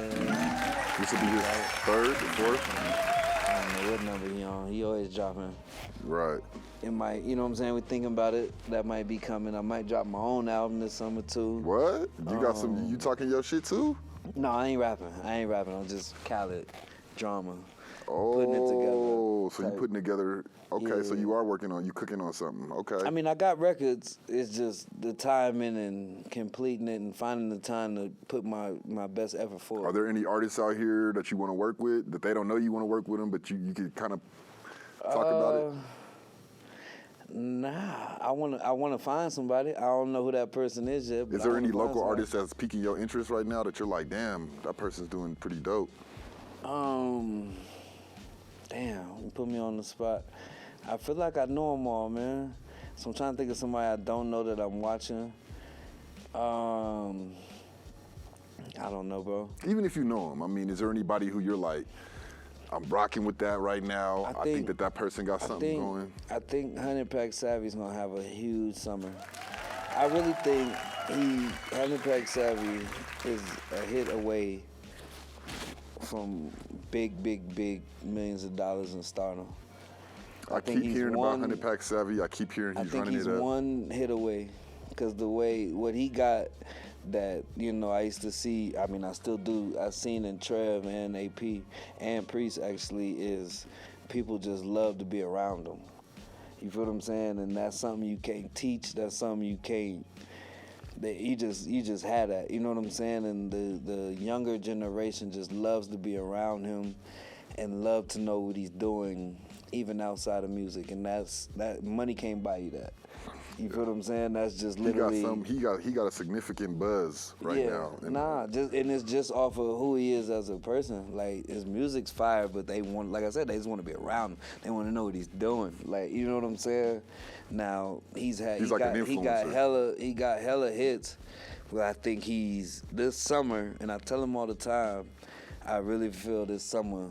This will be his third or fourth? I don't know what number he on. He always dropping. Right. It might, you know what I'm saying? We're thinking about it. That might be coming. I might drop my own album this summer too. What? You got some, you talking your shit too? No, I ain't rapping. I'm just Khaled drama. Oh, Putting it together. so you putting together, okay, so you are you cooking on something, okay. I mean, I got records. It's just the timing and completing it and finding the time to put my best effort forward. Are there any artists out here that you want to work with, that they don't know you want to work with them, but you could kind of talk about it? Nah, I wanna find somebody. I don't know who that person is yet. But Is there I any wanna find local somebody. artists that's piquing your interest right now that you're like, damn, that person's doing pretty dope? Damn, you put me on the spot. I feel like I know them all, man. So I'm trying to think of somebody I don't know that I'm watching. I don't know, bro. Even if you know them, I mean, is there anybody who you're like, I'm rocking with that right now. I think that person got something going. I think Head-Klapp Teavee's gonna have a huge summer. I really think Head-Klapp Teavee is a hit away from big millions of dollars in stardom. I keep hearing about Head-Klapp Teavee. I keep hearing he's running it up. I think he's one hit away, because what he got that, you know, I used to see, I mean, I still do, I've seen in Trev and AP and Priest actually, is people just love to be around them. You feel what I'm saying? And that's something you can't teach, that's something you can't, you just had that, you know what I'm saying? And the younger generation just loves to be around him and love to know what he's doing, even outside of music. And that money can't buy you that. You feel what I'm saying? That's just literally. He got a significant buzz right now. And it's just off of who he is as a person. Like, his music's fire, but they want, like I said, they just want to be around him. They want to know what he's doing. Like, you know what I'm saying? Now he got hella hits. But I think this summer, and I tell him all the time, I really feel this summer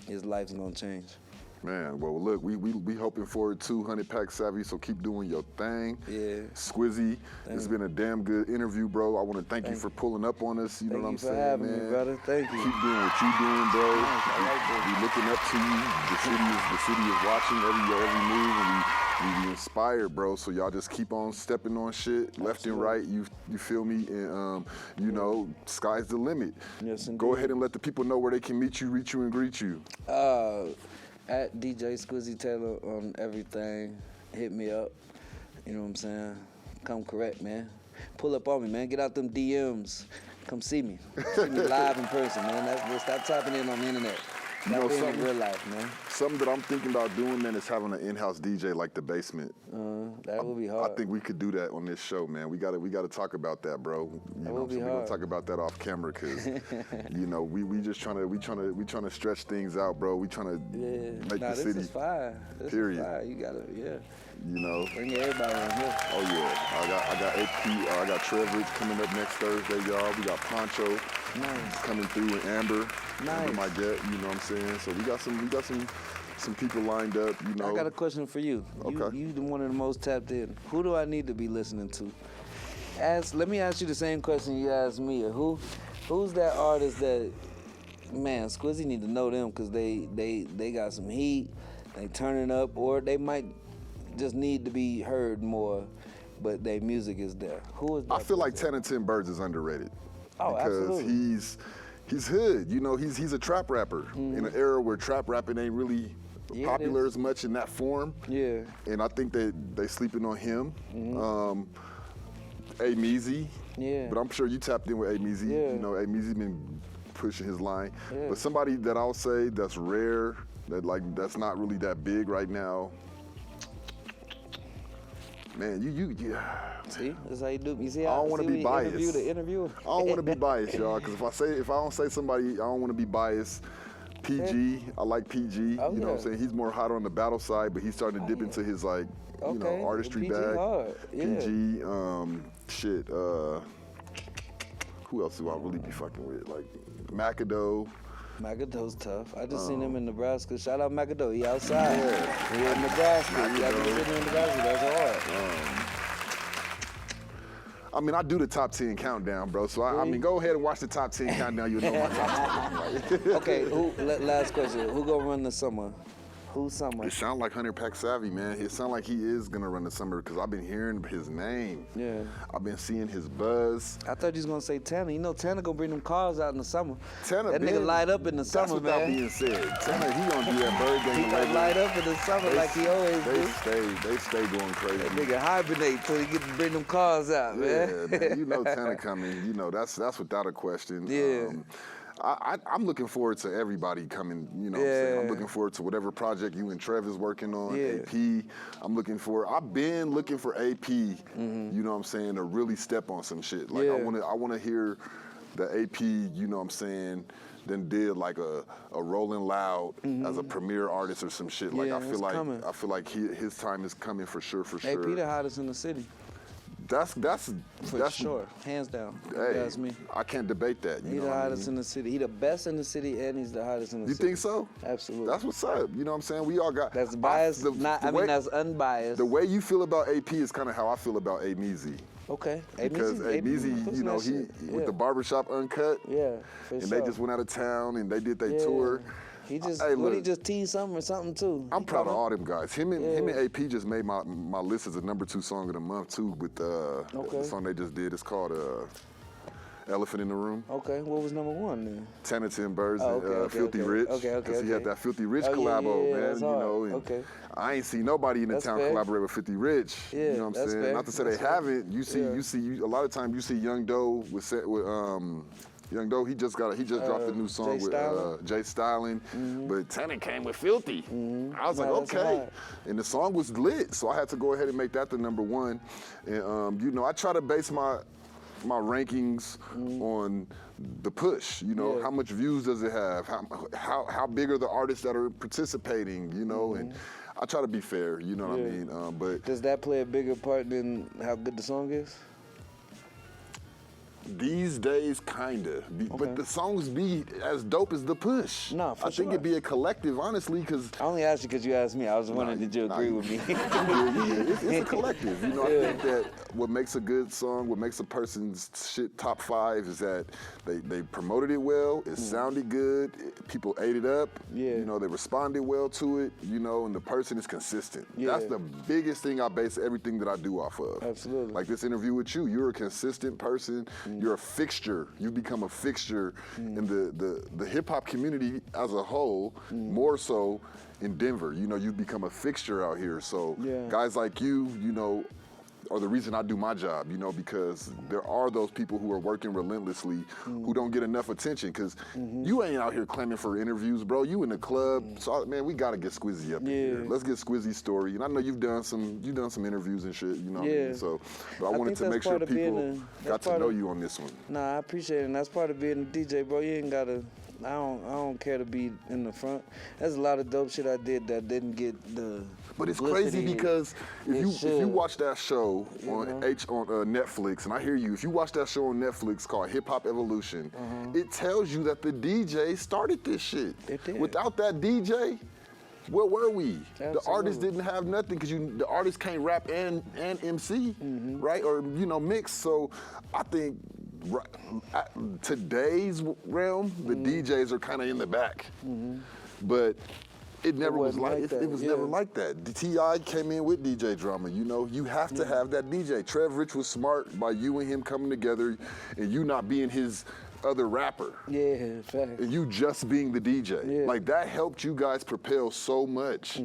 his life's gonna change. Man, well, look, we hoping for it too, Head-Klapp Teavee, so keep doing your thing. Yeah. Squizzy, it's been a damn good interview, bro. I want to thank you for pulling up on us, you know what I'm saying, Thank you for having me, brother. Thank you. Keep doing what you doing, bro. Nice. We looking up to you. The city is watching every move, and we inspired, bro. So y'all just keep on stepping on shit left and right. You feel me? And you know, sky's the limit. Yes, indeed. Go ahead and let the people know where they can meet you, reach you, and greet you. At DJ Squizzy Taylor on everything. Hit me up. You know what I'm saying? Come correct, man. Pull up on me, man. Get out them DMs. Come see me. See me live in person, man. Stop tapping in on the internet. You know, in real life, man. Something that I'm thinking about doing, man, is having an in-house DJ like The Basement. That would be hard. I think we could do that on this show, man. We gotta talk about that, bro. You know, be we're hard. gonna talk about that off camera, cause you know we trying to stretch things out, bro. We trying to make the city. This is fire. This period. is fire. You gotta, You know. bring everybody in here. Oh yeah. I got AP. I got Trevor coming up next Thursday, y'all. We got Poncho coming through, and Amber. Nice. Amber, my get. You know what I'm saying? So we got some some people lined up, you know. I got a question for you. Okay. You one of the most tapped in. Who do I need to be listening to? Let me ask you the same question you asked me. Who's that artist that, man, Squizzy need to know them because they got some heat, they turning up, or they might just need to be heard more, but their music is there. Who is that? I feel like 10 and 10 Birds is underrated. Oh, because absolutely. he's hood, you know, he's a trap rapper in an era where trap rapping ain't really popular as much in that form. Yeah. And I think that they sleeping on him. A-Meezy. Yeah. But I'm sure you tapped in with A-Meezy. Yeah. You know, A-Meezy been pushing his line. Yeah. But somebody that I'll say that's rare, that's not really that big right now. Man, yeah. See, that's how you do. You see I how don't want to see be when you biased. interview the interviewer? I don't want to be biased, y'all, because if I don't say somebody, I don't want to be biased. PG, I like PG. Oh, you know what I'm saying? He's more hot on the battle side, but he's starting to dip into his you know, artistry PG bag. hard. Yeah. PG, who else do I really be fucking with? Like McAdoe. McAdoe's tough. I just seen him in Nebraska. Shout out McAdoe. He outside. Yeah. He in Nebraska. He got McAdoe. been sitting in Nebraska. That's hard. I mean, I do the top 10 countdown, bro. So I mean, go ahead and watch the top 10 countdown. You'll know my top 10. Okay, last question. Who gonna run the summer? Who's summer? It sound like Hunter Pack Savvy, man. It sound like he is gonna run the summer because I've been hearing his name. Yeah. I've been seeing his buzz. I thought you was gonna say Tanner. You know Tanner gonna bring them cars out in the summer. Tanner, that nigga light up in the that's summer, without man. being said. Tanner, he gonna do that bird game. He gonna light up in the summer like he always do. They stay going crazy. That nigga hibernate till he get to bring them cars out, man. Yeah, man. You know Tanner coming. You know that's without a question. Yeah. I'm looking forward to everybody coming, you know what I'm saying? I'm looking forward to whatever project you and Trev is working on, AP. I've been looking for AP, you know what I'm saying, to really step on some shit. Like I wanna hear the AP, you know what I'm saying, then did like a Rolling Loud as a premier artist or some shit. Like I feel like his time is coming for sure. AP the hottest in the city. That's sure, hands down. Hey, That's me. I can't debate that. He's the hottest in the city. He the best in the city, and he's the hottest in the city. You think so? Absolutely. That's what's up. You know what I'm saying? We all got. That's biased. That's unbiased. The way you feel about AP is kind of how I feel about A-Meezy. Okay. Because A-Meezy, you know, with the barbershop uncut. Yeah, for and sure. they just went out of town and they did their tour. He just he just teased something or something too. I'm proud of all them guys. Him and AP just made my list as a #2 song of the month too with the song they just did. It's called Elephant in the Room. Okay, what was #1 then? 10 and 10 Birds and Filthy Rich. Because he had that Filthy Rich collabo, man. You know, and I ain't seen nobody in the town collaborate with 50 Rich. Yeah, you know what I'm saying? Not to say they haven't. You see a lot of times you see Young Doe with Young Doe, he just dropped a new song with Jay Stylin, but Tanner came with Filthy. I was like, okay, and the song was lit, so I had to go ahead and make that the #1. And you know, I try to base my rankings on the push. You know, how much views does it have? How big are the artists that are participating? You know, and I try to be fair. You know what I mean? But does that play a bigger part than how good the song is? These days, kinda. But the songs be as dope as the push. No, for I think it'd be a collective, honestly, because... I only asked you because you asked me. I was wondering, did you agree with me? It's a collective. You know, I think that what makes a good song, what makes a person's shit top 5 is that they promoted it well, it sounded good, people ate it up, you know, they responded well to it, you know, and the person is consistent. That's the biggest thing I base everything that I do off of. Absolutely. Like this interview with you, you're a consistent person. You're a fixture. You've become a fixture in the hip hop community as a whole, more so in Denver. You know, you've become a fixture out here. So guys like you know, are the reason I do my job, you know, because there are those people who are working relentlessly who don't get enough attention because you ain't out here claiming for interviews, bro. You in the club. So, man, we got to get Squizzy up in here. Let's get Squizzy's story. And I know you've done some interviews and shit, you know what I mean? So, but I wanted to make sure people got to know you on this one. Nah, I appreciate it. And that's part of being a DJ, bro. You ain't got to... I don't care to be in the front. There's a lot of dope shit I did that didn't get the... But it's crazy because if you watch that show on Netflix, and I hear you, if you watch that show on Netflix called Hip Hop Evolution, it tells you that the DJ started this shit. It did. Without that DJ, where were we? The artists Absolutely. didn't have nothing because the artists can't rap and MC, right? Or mix. So I think at today's realm, the DJs are kind of in the back, but. It never was like that. It was never like that. The T.I. came in with DJ drama. You have to have that DJ. Trev Rich was smart by you and him coming together, and you not being his other rapper. Yeah, fact. And you just being the DJ. Yeah. Like that helped you guys propel so much.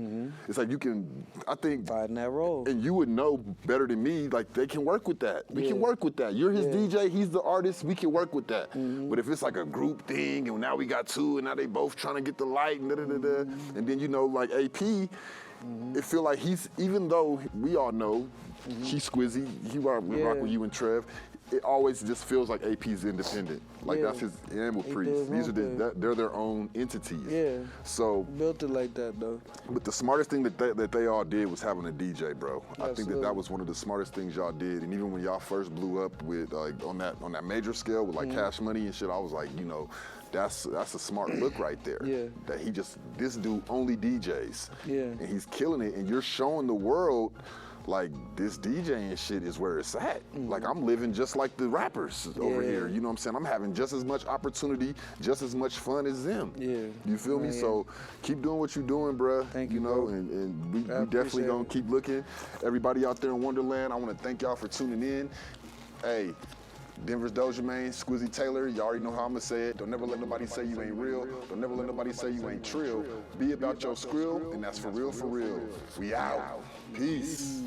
It's like I think. Fighting that role. And you would know better than me, like they can work with that. We can work with that. You're his DJ, he's the artist, we can work with that. But if it's like a group thing and now we got two and now they both trying to get the light and da-da-da-da, and then like AP, it feel like even though we all know he's Squizzy, he rock with you and Trev, it always just feels like AP's independent. Like that's his animal priest. These are they're their own entities. Yeah. So built it like that though. But the smartest thing that they all did was having a DJ, bro. Absolutely. I think that was one of the smartest things y'all did. And even when y'all first blew up with on that major scale with like Cash Money and shit, I was like, that's a smart look right there. Yeah. That this dude only DJs. Yeah. And he's killing it. And you're showing the world like this DJing shit is where it's at. Like I'm living just like the rappers over here. You know what I'm saying? I'm having just as much opportunity, just as much fun as them. Yeah. You feel me? So keep doing what you're doing, bruh. Thank you, bro. And we definitely gonna keep looking. Everybody out there in Wonderland, I wanna thank y'all for tuning in. Hey, DenverzDojamain, Squizzy Taylor, you already know how I'm gonna say it. Don't never let nobody say you ain't real. Don't never let nobody say you ain't trill. Be about your skrill, and that's for real, for real. We out. Peace.